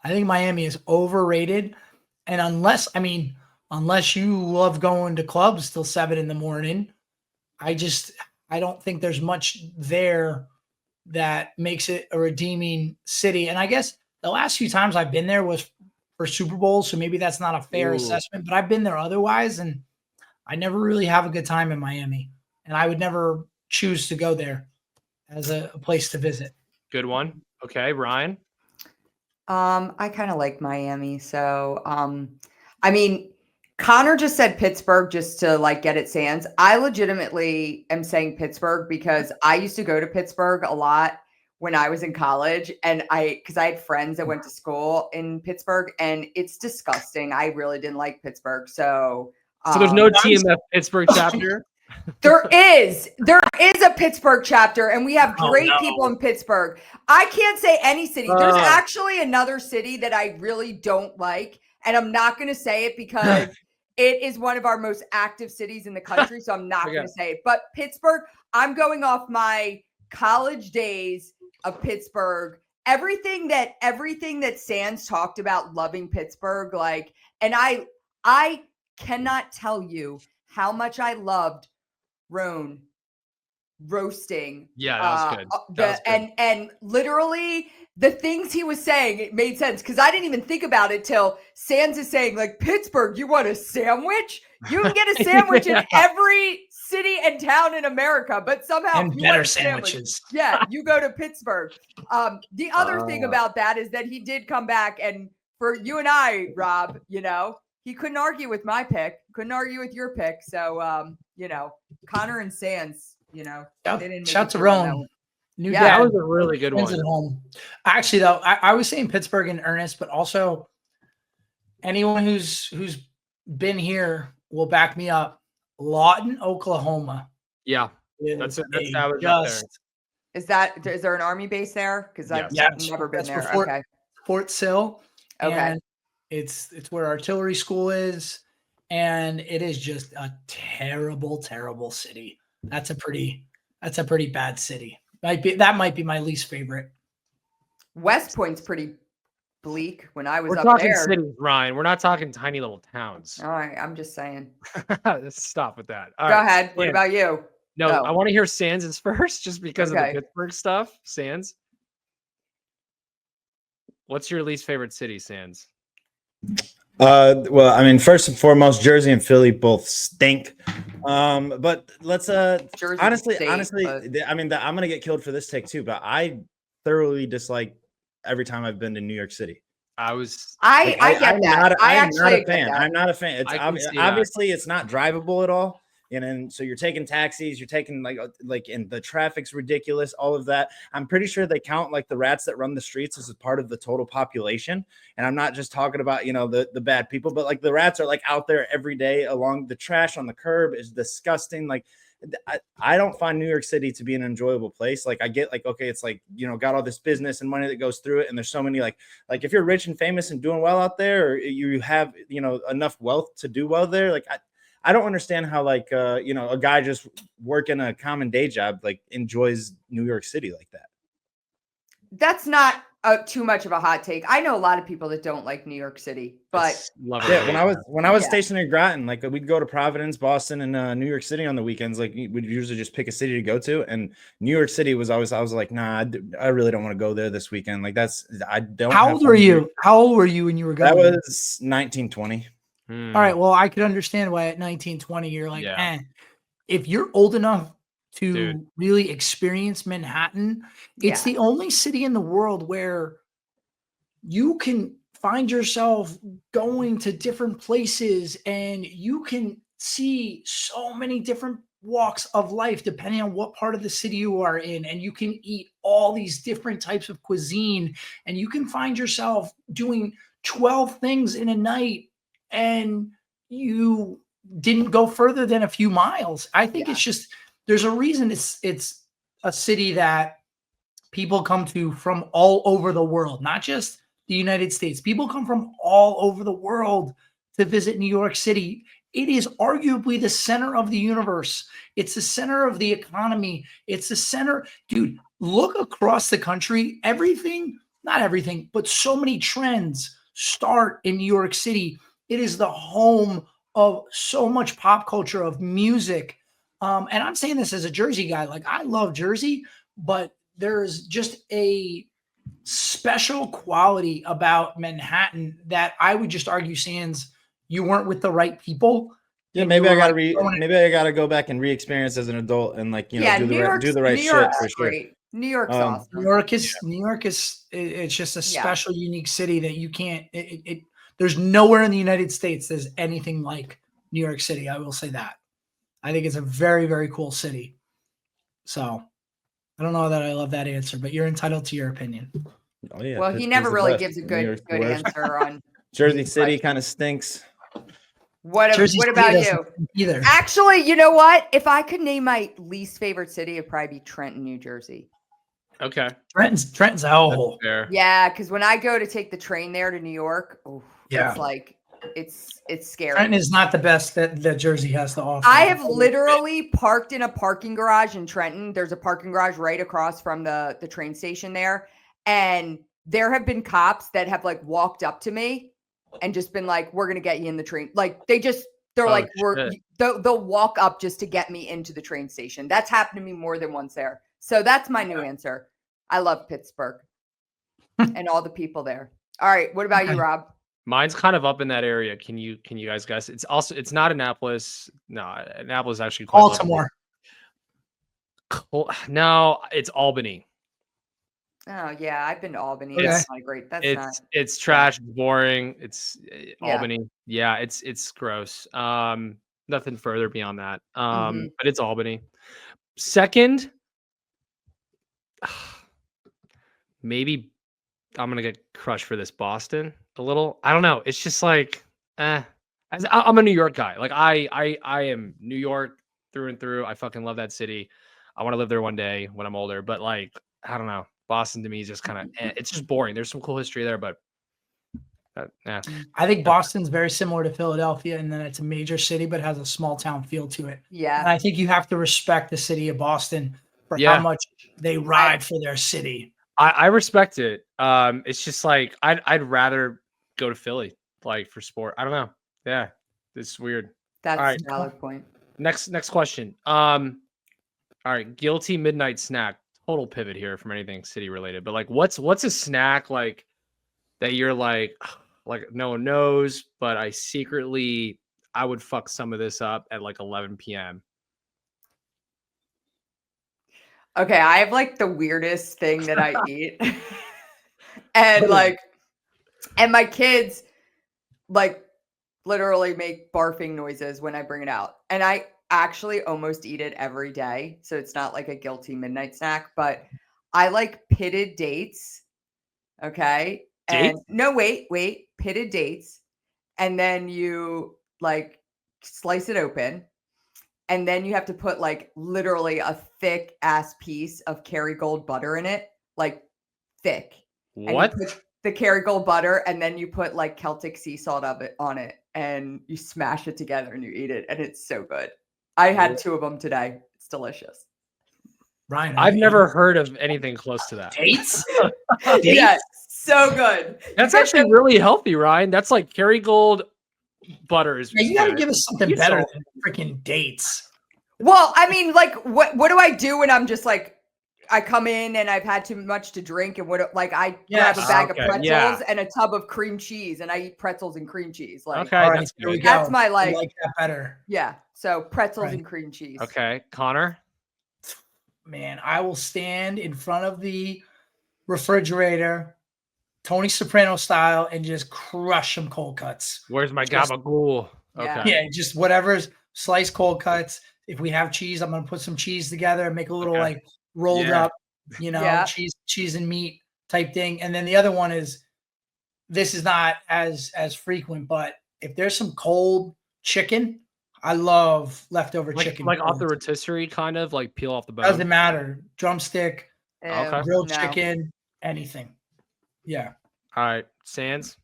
think Miami is overrated. And unless you love going to clubs till 7 a.m, I don't think there's much there that makes it a redeeming city. And I guess the last few times I've been there was for Super Bowls, so maybe that's not a fair assessment, but I've been there otherwise, and I never really have a good time in Miami, and I would never choose to go there as a place to visit. Good one. Okay, Ryan. I kind of like Miami. So, I mean, Connor just said Pittsburgh just to like get it Sands. I legitimately am saying Pittsburgh because I used to go to Pittsburgh a lot when I was in college, and because I had friends that went to school in Pittsburgh, and it's disgusting. I really didn't like Pittsburgh. So there's no TMF Pittsburgh chapter? There is a Pittsburgh chapter, and we have great people in Pittsburgh. I can't say any city. There's actually another city that I really don't like, and I'm not going to say it because it is one of our most active cities in the country, so I'm not going to say it. But Pittsburgh, I'm going off my college days of Pittsburgh. Everything that Sands talked about loving Pittsburgh, like, and I cannot tell you how much I loved Roan roasting. Yeah, that was good. And literally the things he was saying, it made sense because I didn't even think about it till Sands is saying, like, Pittsburgh, you want a sandwich? You can get a sandwich in every city and town in America, but somehow and better sandwiches. Yeah, you go to Pittsburgh. The other thing about that is that he did come back, and for you and I, Rob, he couldn't argue with my pick, couldn't argue with your pick. So, Connor and Sands, shout to Rome. That was a really good one. At home. Actually, though, I was saying Pittsburgh in earnest, but also anyone who's been here will back me up. Lawton, Oklahoma. Yeah, that's how it was there. Is there an army base there? Because I've never been there. Okay, Fort Sill. Okay, and it's where artillery school is, and it is just a terrible, terrible city. That's a pretty bad city. That might be my least favorite. West Point's pretty bleak. When I was up there, we're talking cities, Ryan. We're not talking tiny little towns. All right, I'm just saying. Stop with that. Go ahead. What about you? No, I want to hear Sands' first, just because of the Pittsburgh stuff. Sands, what's your least favorite city, Sands? Well, I mean, first and foremost, Jersey and Philly both stink. But let's Jersey honestly, but... I mean, I'm gonna get killed for this take too. But I thoroughly dislike every time I've been to New York City. I get that. I'm not a fan. I'm not a fan. It's obviously it's not drivable at all. And so you're taking taxis, you're taking and the traffic's ridiculous, all of that. I'm pretty sure they count like the rats that run the streets as a part of the total population. And I'm not just talking about, the bad people, but like the rats are like out there every day along the trash on the curb is disgusting. Like I don't find New York City to be an enjoyable place. Like I get okay, it's like, got all this business and money that goes through it. And there's so many like if you're rich and famous and doing well out there, or you have, enough wealth to do well there. Like I don't understand how a guy just working a common day job enjoys New York City like that. That's not too much of a hot take. I know a lot of people that don't like New York City, but when I was stationed in Groton, we'd go to Providence, Boston, and New York City on the weekends. We'd usually just pick a city to go to, and New York City was always. I was like, nah, I really don't want to go there this weekend. I don't. How old were you? How old were you when you were going? That was 1920. All right. Well, I could understand why at 1920 you're like, if you're old enough to really experience Manhattan, it's the only city in the world where you can find yourself going to different places and you can see so many different walks of life depending on what part of the city you are in, and you can eat all these different types of cuisine, and you can find yourself doing 12 things in a night and you didn't go further than a few miles. I think it's just, there's a reason it's a city that people come to from all over the world, not just the United States. People come from all over the world to visit New York City. It is arguably the center of the universe. It's the center of the economy. It's the center. Dude, look across the country. Not everything, but so many trends start in New York City. It is the home of so much pop culture, of music. And I'm saying this as a Jersey guy. I love Jersey, but there's just a special quality about Manhattan that I would just argue, Sands, you weren't with the right people. Yeah, maybe I gotta go back and re-experience as an adult and do the right shit for sure. New York's awesome. New York is it's just a special, unique city that you can't. There's nowhere in the United States there's anything like New York City. I will say that. I think it's a very, very cool city. So I don't know that I love that answer, but you're entitled to your opinion. Oh yeah. Well, he never really gives a good answer on Jersey City. Kind of stinks. What about you? Either. Actually, you know what? If I could name my least favorite city, it'd probably be Trenton, New Jersey. Okay. Trenton's a hellhole. Yeah, because when I go to take the train there to New York, it's it's scary. Trenton is not the best that Jersey has to offer. I have literally parked in a parking garage in Trenton. There's a parking garage right across from the train station there. And there have been cops that have walked up to me and just been like, we're going to get you in the train. They'll walk up just to get me into the train station. That's happened to me more than once there. So that's my new answer. I love Pittsburgh and all the people there. All right. What about you, Rob? Mine's kind of up in that area. Can you guys guess? It's not Annapolis. No, Annapolis actually quite Baltimore. No, it's Albany. Oh yeah, I've been to Albany. That's not great. It's trash. It's boring. It's Albany. Yeah, it's gross. Nothing further beyond that. But it's Albany. Second, maybe I'm gonna get crushed for this. Boston a little. I don't know. It's just like, I'm a New York guy. Like I am New York through and through. I fucking love that city. I want to live there one day when I'm older. But like, I don't know. Boston to me is just kind of, it's just boring. There's some cool history there, but yeah. I think Boston's very similar to Philadelphia, and then it's a major city, but has a small town feel to it. Yeah. And I think you have to respect the city of Boston for how much they ride for their city. I respect it. It's just like, I'd rather go to Philly, like for sport. I don't know. Yeah. It's weird. That's a valid point. Next question. All right. Guilty midnight snack. Total pivot here from anything city related, but like what's a snack like that you're like no one knows, but I would fuck some of this up at like 11 p.m. Okay, I have like the weirdest thing that I eat. and my kids like literally make barfing noises when I bring it out. And I actually almost eat it every day, so it's not like a guilty midnight snack, but I like pitted dates. Okay. Dates? And no, wait, pitted dates. And then you like slice it open. And then you have to put like literally a thick ass piece of Kerrygold butter in it, like thick. What? And you put the Kerrygold butter, and then you put like Celtic sea salt on it, and you smash it together and you eat it, and it's so good. I had 2 of them today. It's delicious. Ryan, I've never heard of anything close to that. Dates? Yes, so good. That's actually really healthy, Ryan. That's like Kerrygold butter is. Yeah, you got to give us something better than freaking dates. Well, I mean, like, what do I do when I'm just like, I come in and I've had too much to drink, and I grab a bag of pretzels and a tub of cream cheese, and I eat pretzels and cream cheese. Like, okay, all right, that's my I like that better. Yeah, so pretzels and cream cheese. Okay, Connor. Man, I will stand in front of the refrigerator, Tony Soprano style, and just crush some cold cuts. Where's my gabagool? Okay. Yeah, just whatever's sliced cold cuts. If we have cheese, I'm gonna put some cheese together and make a little like rolled up, cheese and meat type thing. And then the other one is, this is not as frequent, but if there's some cold chicken, I love leftover chicken. Like off the rotisserie, kind of like peel off the bone. Doesn't matter. Drumstick, grilled chicken, anything. Yeah. All right. Sands.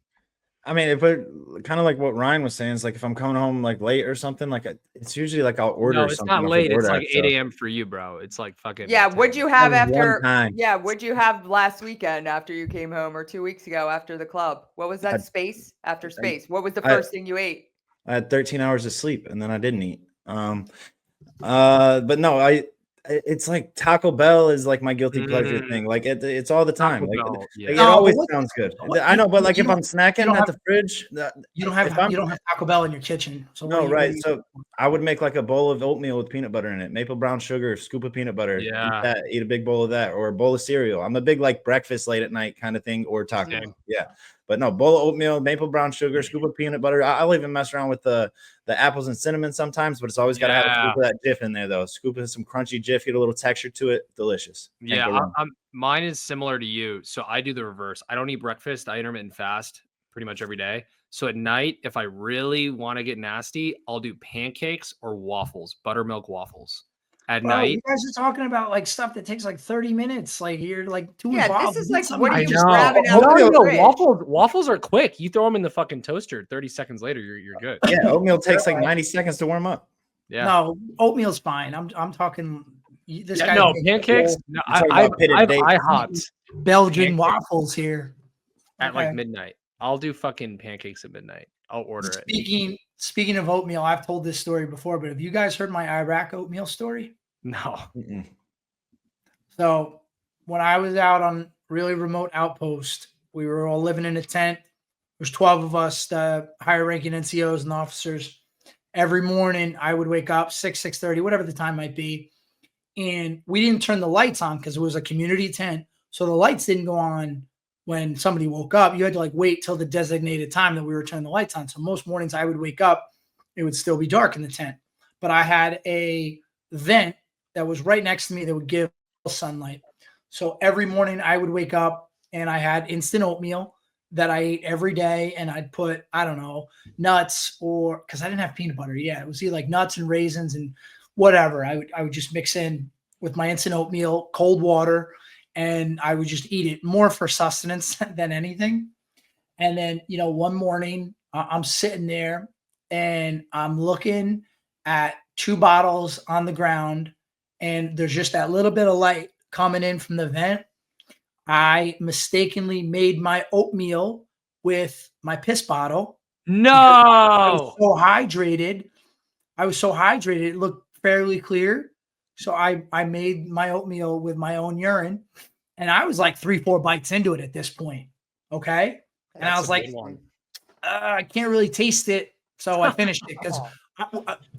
I mean, if it kind of like what Ryan was saying, is like if I'm coming home like late or something, like it's usually like I'll order. No, it's something not late. It's like 8 a.m. for you, bro. It's like fucking. Yeah. What'd you have after? Yeah. What'd you have last weekend after you came home, or 2 weeks ago after the club? What was that? Space after space. What was the first thing you ate? I had 13 hours of sleep, and then I didn't eat. But no, it's like Taco Bell is like my guilty pleasure thing. Like it's all the time. Like it always sounds good. I know, but like if I'm snacking at the fridge, you don't have Taco Bell in your kitchen. So no, right. So I would make like a bowl of oatmeal with peanut butter in it, maple brown sugar, scoop of peanut butter. Yeah. Eat a big bowl of that, or a bowl of cereal. I'm a big like breakfast late at night kind of thing, or taco. Yeah. But no, bowl of oatmeal, maple brown sugar, scoop of peanut butter. I'll even mess around with the apples and cinnamon sometimes, but it's always got to have a scoop of that Jif in there, though. Scoop of some crunchy Jif, get a little texture to it. Delicious. Mine is similar to you. So I do the reverse. I don't eat breakfast. I intermittent fast pretty much every day. So at night, if I really want to get nasty, I'll do pancakes or waffles, buttermilk waffles. At night, you guys are talking about like stuff that takes like 30 minutes. Like you're like doing this is like what are you just grabbing out of the fridge? Waffles are quick. You throw them in the fucking toaster. 30 seconds later, you're good. Yeah, oatmeal takes like 90 seconds to warm up. Yeah, no, oatmeal's fine. I'm talking. This guy pancakes. No, I hot Belgian waffles here at like midnight. I'll do fucking pancakes at midnight. I'll order it. Speaking of oatmeal, I've told this story before, but have you guys heard my Iraq oatmeal story? No. So when I was out on really remote outpost, we were all living in a tent. There's 12 of us, the higher ranking NCOs and officers. Every morning I would wake up 6:30, whatever the time might be. And we didn't turn the lights on because it was a community tent. So the lights didn't go on when somebody woke up. You had to like wait till the designated time that we were turning the lights on. So most mornings I would wake up, it would still be dark in the tent. But I had a vent that was right next to me that would give sunlight. So every morning I would wake up and I had instant oatmeal that I ate every day. And I'd put, I don't know, nuts, or because I didn't have peanut butter. Yeah, it was either like nuts and raisins and whatever. I would just mix in with my instant oatmeal, cold water, and I would just eat it more for sustenance than anything. And then, one morning I'm sitting there and I'm looking at 2 bottles on the ground, and there's just that little bit of light coming in from the vent. I mistakenly made my oatmeal with my piss bottle. No, I was so hydrated. It looked fairly clear. So I made my oatmeal with my own urine, and I was like 3-4 bites into it at this point. Okay. And I was like, I can't really taste it. So I finished it because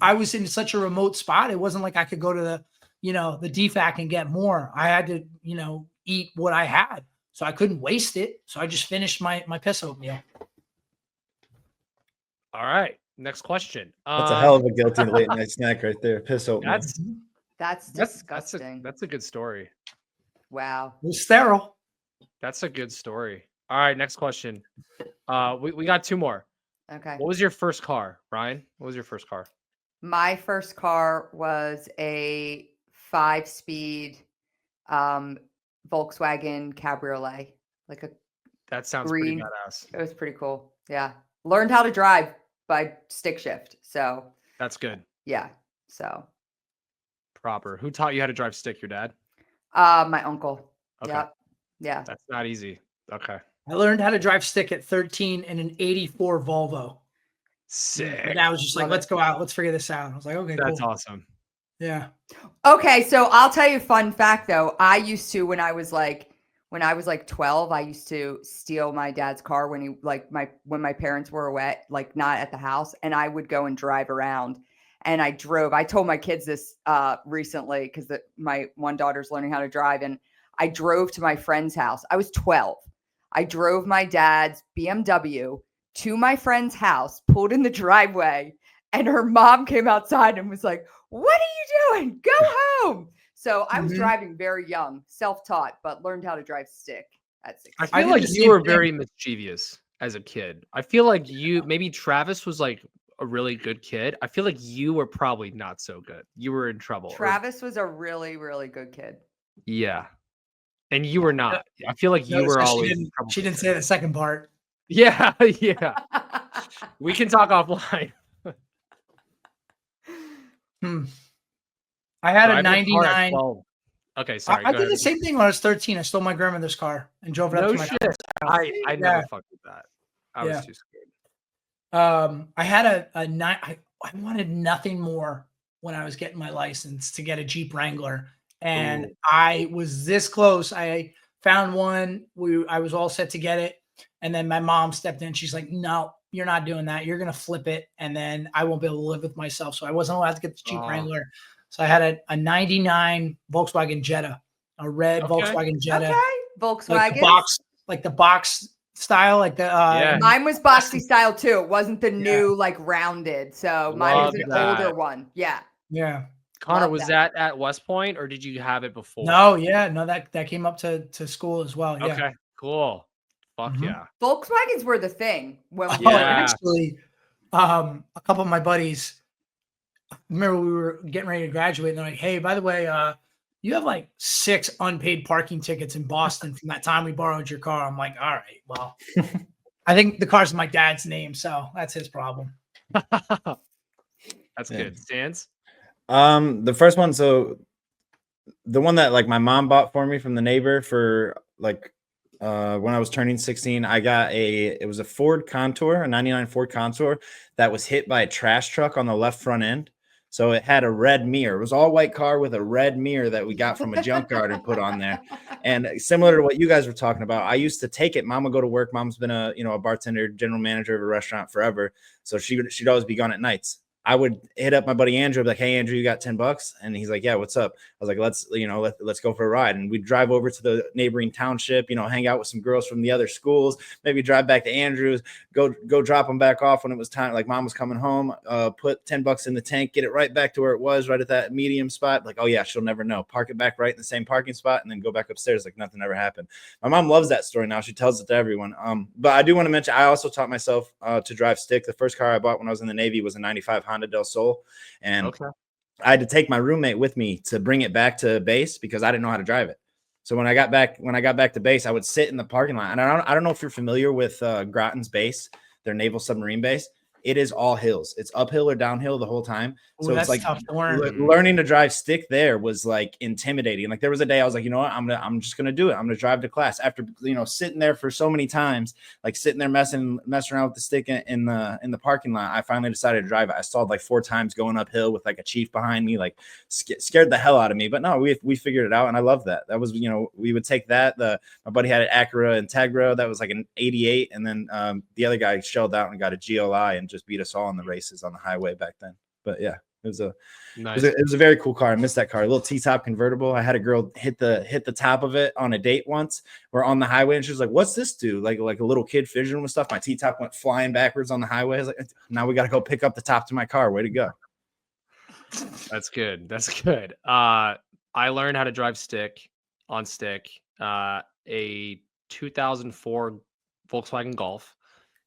I was in such a remote spot. It wasn't like I could go to the DFAC and get more. I had to, eat what I had. So I couldn't waste it. So I just finished my piss oatmeal. All right. Next question. That's a hell of a guilty late night snack right there. Piss oatmeal. That's disgusting. That's a good story. Wow. It was sterile. That's a good story. All right. Next question. We got 2 more. Okay. What was your first car, Ryan? What was your first car? My first car was a 5-speed Volkswagen Cabriolet, That sounds green. Pretty badass. It was pretty cool. Yeah. Learned how to drive by stick shift. So that's good. Yeah. So proper. Who taught you how to drive stick? Your dad? My uncle. Okay. Yep. Yeah. That's not easy. Okay. I learned how to drive stick at 13 in an 84 Volvo. Sick. And I was just like, let's go out. Let's figure this out. I was like, okay, that's cool. Awesome. Yeah. Okay. So I'll tell you a fun fact though. I used to, when I was like 12, I used to steal my dad's car when my parents were away, like not at the house. And I would go and drive around, and I told my kids this recently because my one daughter's learning how to drive, and I drove to my friend's house. I was 12. I drove my dad's BMW to my friend's house, pulled in the driveway, and her mom came outside and was like, "What are you doing? Go home." So I was driving very young, self-taught, but learned how to drive stick at 16. I feel like you were very mischievous as a kid. I feel like maybe Travis was like a really good kid. I feel like you were probably not so good. You were in trouble. Travis was a really, really good kid. Yeah. And you were not. I feel like you were always. She didn't say the second part. Yeah. Yeah. We can talk offline. I had a 99. Okay, sorry. I did the same thing when I was 13. I stole my grandmother's car and drove it up to my house. I never fucked with that. I was too scared. I had I wanted nothing more when I was getting my license to get a Jeep Wrangler, and I was this close. I found one. I was all set to get it, and then my mom stepped in. She's like, "No, you're not doing that. You're gonna flip it, and then I won't be able to live with myself." So I wasn't allowed to get the Jeep Wrangler. So I had a 99 Volkswagen Jetta, a red Volkswagen Jetta. Okay, Volkswagen. Like the box style, like the mine was boxy style too. It wasn't the new like rounded. So mine was an older one. Yeah. Yeah. Connor, was that at West Point or did you have it before? No, that came up to school as well. Yeah. Okay, cool. Fuck yeah. Volkswagens were the thing when actually a couple of my buddies, remember we were getting ready to graduate and they're like, "Hey, by the way, you have like 6 unpaid parking tickets in Boston from that time we borrowed your car." I'm like, "All right, well, I think the car's my dad's name, so that's his problem." That's good. Stans? The first one, so the one that like my mom bought for me from the neighbor for like when I was turning 16, I got it was a Ford Contour, a 99 Ford Contour that was hit by a trash truck on the left front end. So it had a red mirror. It was all white car with a red mirror that we got from a junkyard and put on there. And similar to what you guys were talking about, I used to take it. Mom would go to work. Mom's been a bartender, general manager of a restaurant forever. So she'd always be gone at nights. I would hit up my buddy Andrew, be like, "Hey Andrew, you got $10?" And he's like, "Yeah, what's up?" I was like, let's go for a ride. And we'd drive over to the neighboring township, hang out with some girls from the other schools, maybe drive back to Andrew's, go drop them back off when it was time. Like mom was coming home, put $10 in the tank, get it right back to where it was, right at that medium spot. Like, oh yeah, she'll never know. Park it back right in the same parking spot and then go back upstairs like nothing ever happened. My mom loves that story now. She tells it to everyone. But I do want to mention, I also taught myself to drive stick. The first car I bought when I was in the Navy was a 95 Honda Del Sol. And I had to take my roommate with me to bring it back to base because I didn't know how to drive it. So when I got back to base, I would sit in the parking lot. And I don't know if you're familiar with Groton's base, their naval submarine base. It is all hills. It's uphill or downhill the whole time. So it's like tough to learn. Learning to drive stick there was like intimidating. Like there was a day I was like, you know what? I'm just gonna do it. I'm gonna drive to class after sitting there for so many times, like sitting there messing around with the stick in the parking lot. I finally decided to drive it. I stalled like 4 times going uphill with like a chief behind me, like scared the hell out of me. But no, we figured it out, and I love that. That was we would take that. My buddy had an Acura Integra that was like an 88, and then the other guy shelled out and got a GLI and just beat us all in the races on the highway back then. But yeah, it was a very cool car. I missed that car. A little T-top convertible. I had a girl hit the top of it on a date once. We're on the highway and she was like, "What's this do?" Like a little kid fidgeting with stuff. My T-top went flying backwards on the highway. I was like, now we got to go pick up the top to my car. Way to go. That's good. That's good. I learned how to drive stick on stick. A 2004 Volkswagen Golf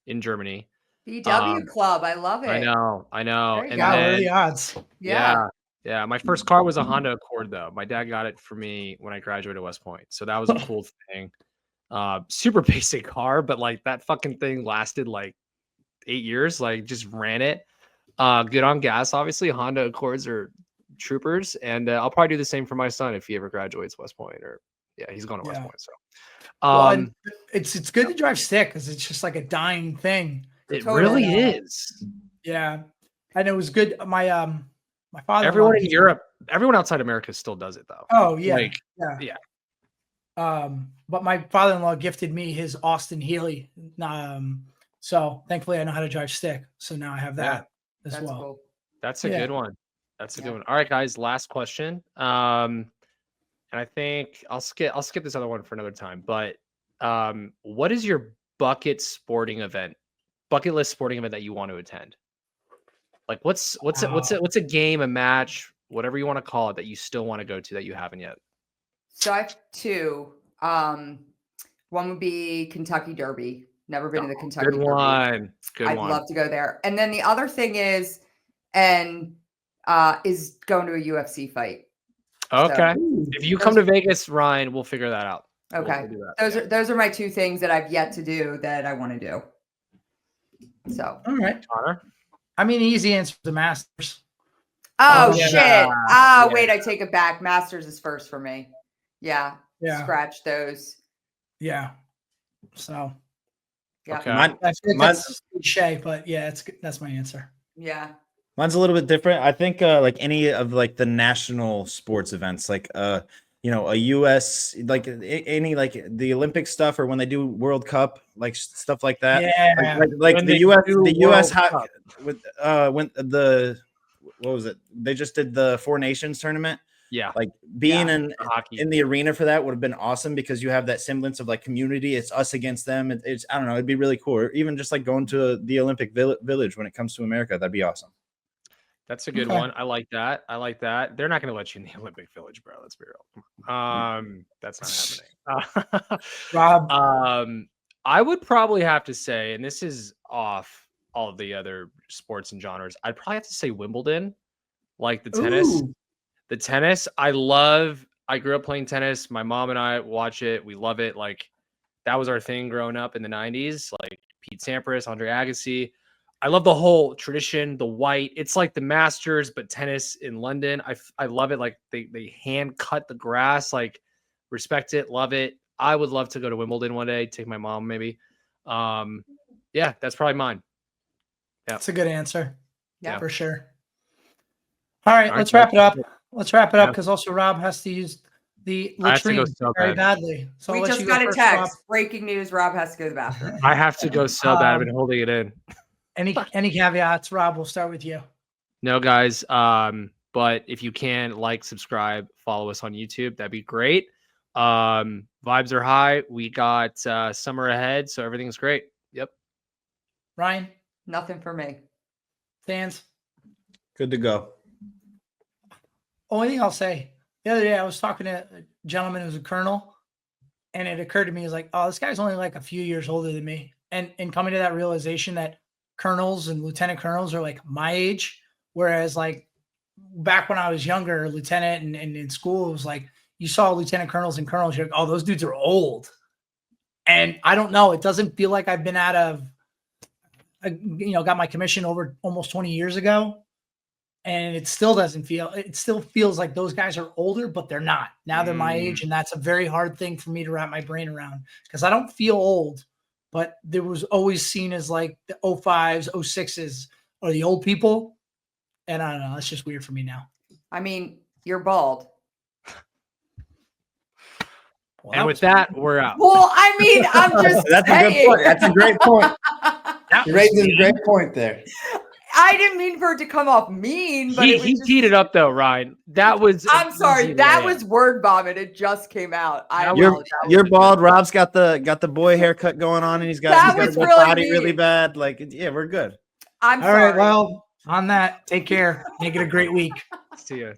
in Germany. VW Club. I love it. I know. And then, what are the odds? Yeah. My first car was a Honda Accord, though. My dad got it for me when I graduated West Point. So that was a cool thing. Super basic car, but like that fucking thing lasted like 8 years. Like just ran it. Good on gas. Obviously, Honda Accords are troopers. And I'll probably do the same for my son if he ever graduates West Point. He's going to West Point. So it's good to drive stick because it's just like a dying thing. It really is. Yeah. And it was good. My father. Everyone in Europe, everyone outside America still does it though. Oh yeah. Yeah. But my father-in-law gifted me his Austin Healey. So thankfully I know how to drive stick. So now I have that as well. Cool. That's a good one. That's a good one. All right, guys. Last question. And I think I'll skip this other one for another time. But what is your bucket list sporting event that you want to attend? Like what's a game, a match, whatever you want to call it, that you still want to go to that you haven't yet? So I have 2. One would be Kentucky Derby. Never been to the Kentucky Derby. Good I'd one. love to go there. And then the other thing is going to a UFC fight. Okay. So, if you come to Vegas, Ryan, we'll figure that out. Okay. Those are my 2 things that I've yet to do that I want to do. So all right, Connor. I mean, easy answer, the Masters. Oh shit! Wait, I take it back. Masters is first for me. Yeah. Scratch those. Yeah. So. Yeah. Okay. That's cliche, but yeah, that's my answer. Yeah. Mine's a little bit different. I think like any of like the national sports events, like a US, like any like the Olympic stuff, or when they do World Cup, like stuff like that. Yeah, like the US with when what was it? They just did the 4 Nations tournament. Yeah, like being in the arena for that would have been awesome because you have that semblance of like community. It's us against them. It's I don't know. It'd be really cool. Or even just like going to the Olympic Village when it comes to America. That'd be awesome. That's a good one. I like that. They're not going to let you in the Olympic Village, bro. Let's be real. That's not happening. Rob, I would probably have to say, and this is off all of the other sports and genres, I'd probably have to say Wimbledon, like the tennis. Ooh. The tennis, I grew up playing tennis. My mom and I watch it. We love it. Like that was our thing growing up in the 90s. Like Pete Sampras, Andre Agassi. I love the whole tradition, the white. It's like the Masters, but tennis in London. I love it. Like they hand cut the grass. Like respect it, love it. I would love to go to Wimbledon one day. Take my mom maybe. Yeah, that's probably mine. Yeah, that's a good answer. Yeah, for sure. All right, let's wrap it up. Let's wrap it up because also Rob has to use the latrine very badly. So we just got a text. Breaking news: Rob has to go to the bathroom. I have to go so bad. I've been holding it in. Any caveats, Rob? We'll start with you. No, guys. But if you can subscribe, follow us on YouTube, that'd be great. Vibes are high. We got summer ahead, so everything's great. Yep. Ryan, nothing for me. Fans, good to go. Only thing I'll say, the other day I was talking to a gentleman who's a colonel, and it occurred to me, is like, oh, this guy's only like a few years older than me. And coming to that realization that colonels and lieutenant colonels are like my age, whereas like back when I was younger, lieutenant and in school, it was like you saw lieutenant colonels and colonels, you're like, oh, those dudes are old. And I don't know, it doesn't feel like I've been out of, got my commission over almost 20 years ago. And it still doesn't feel, it still feels like those guys are older, but they're not. Now they're my age. And that's a very hard thing for me to wrap my brain around because I don't feel old, but there was always seen as like the 05s, 06s or the old people. And I don't know, it's just weird for me now. I mean, you're bald. Well, and with that, we're out. Well, I mean, I'm just That's saying. A good point. That's a great point. You raised a great point there. I didn't mean for it to come off mean, but he teed it up though, Ryan. That was. I'm sorry. That was word vomit. It just came out. You're bald. Rob's got the boy haircut going on, and he's got his body really bad. Like, yeah, we're good. I'm sorry. All right. Well, on that, take care. Make it a great week. See ya.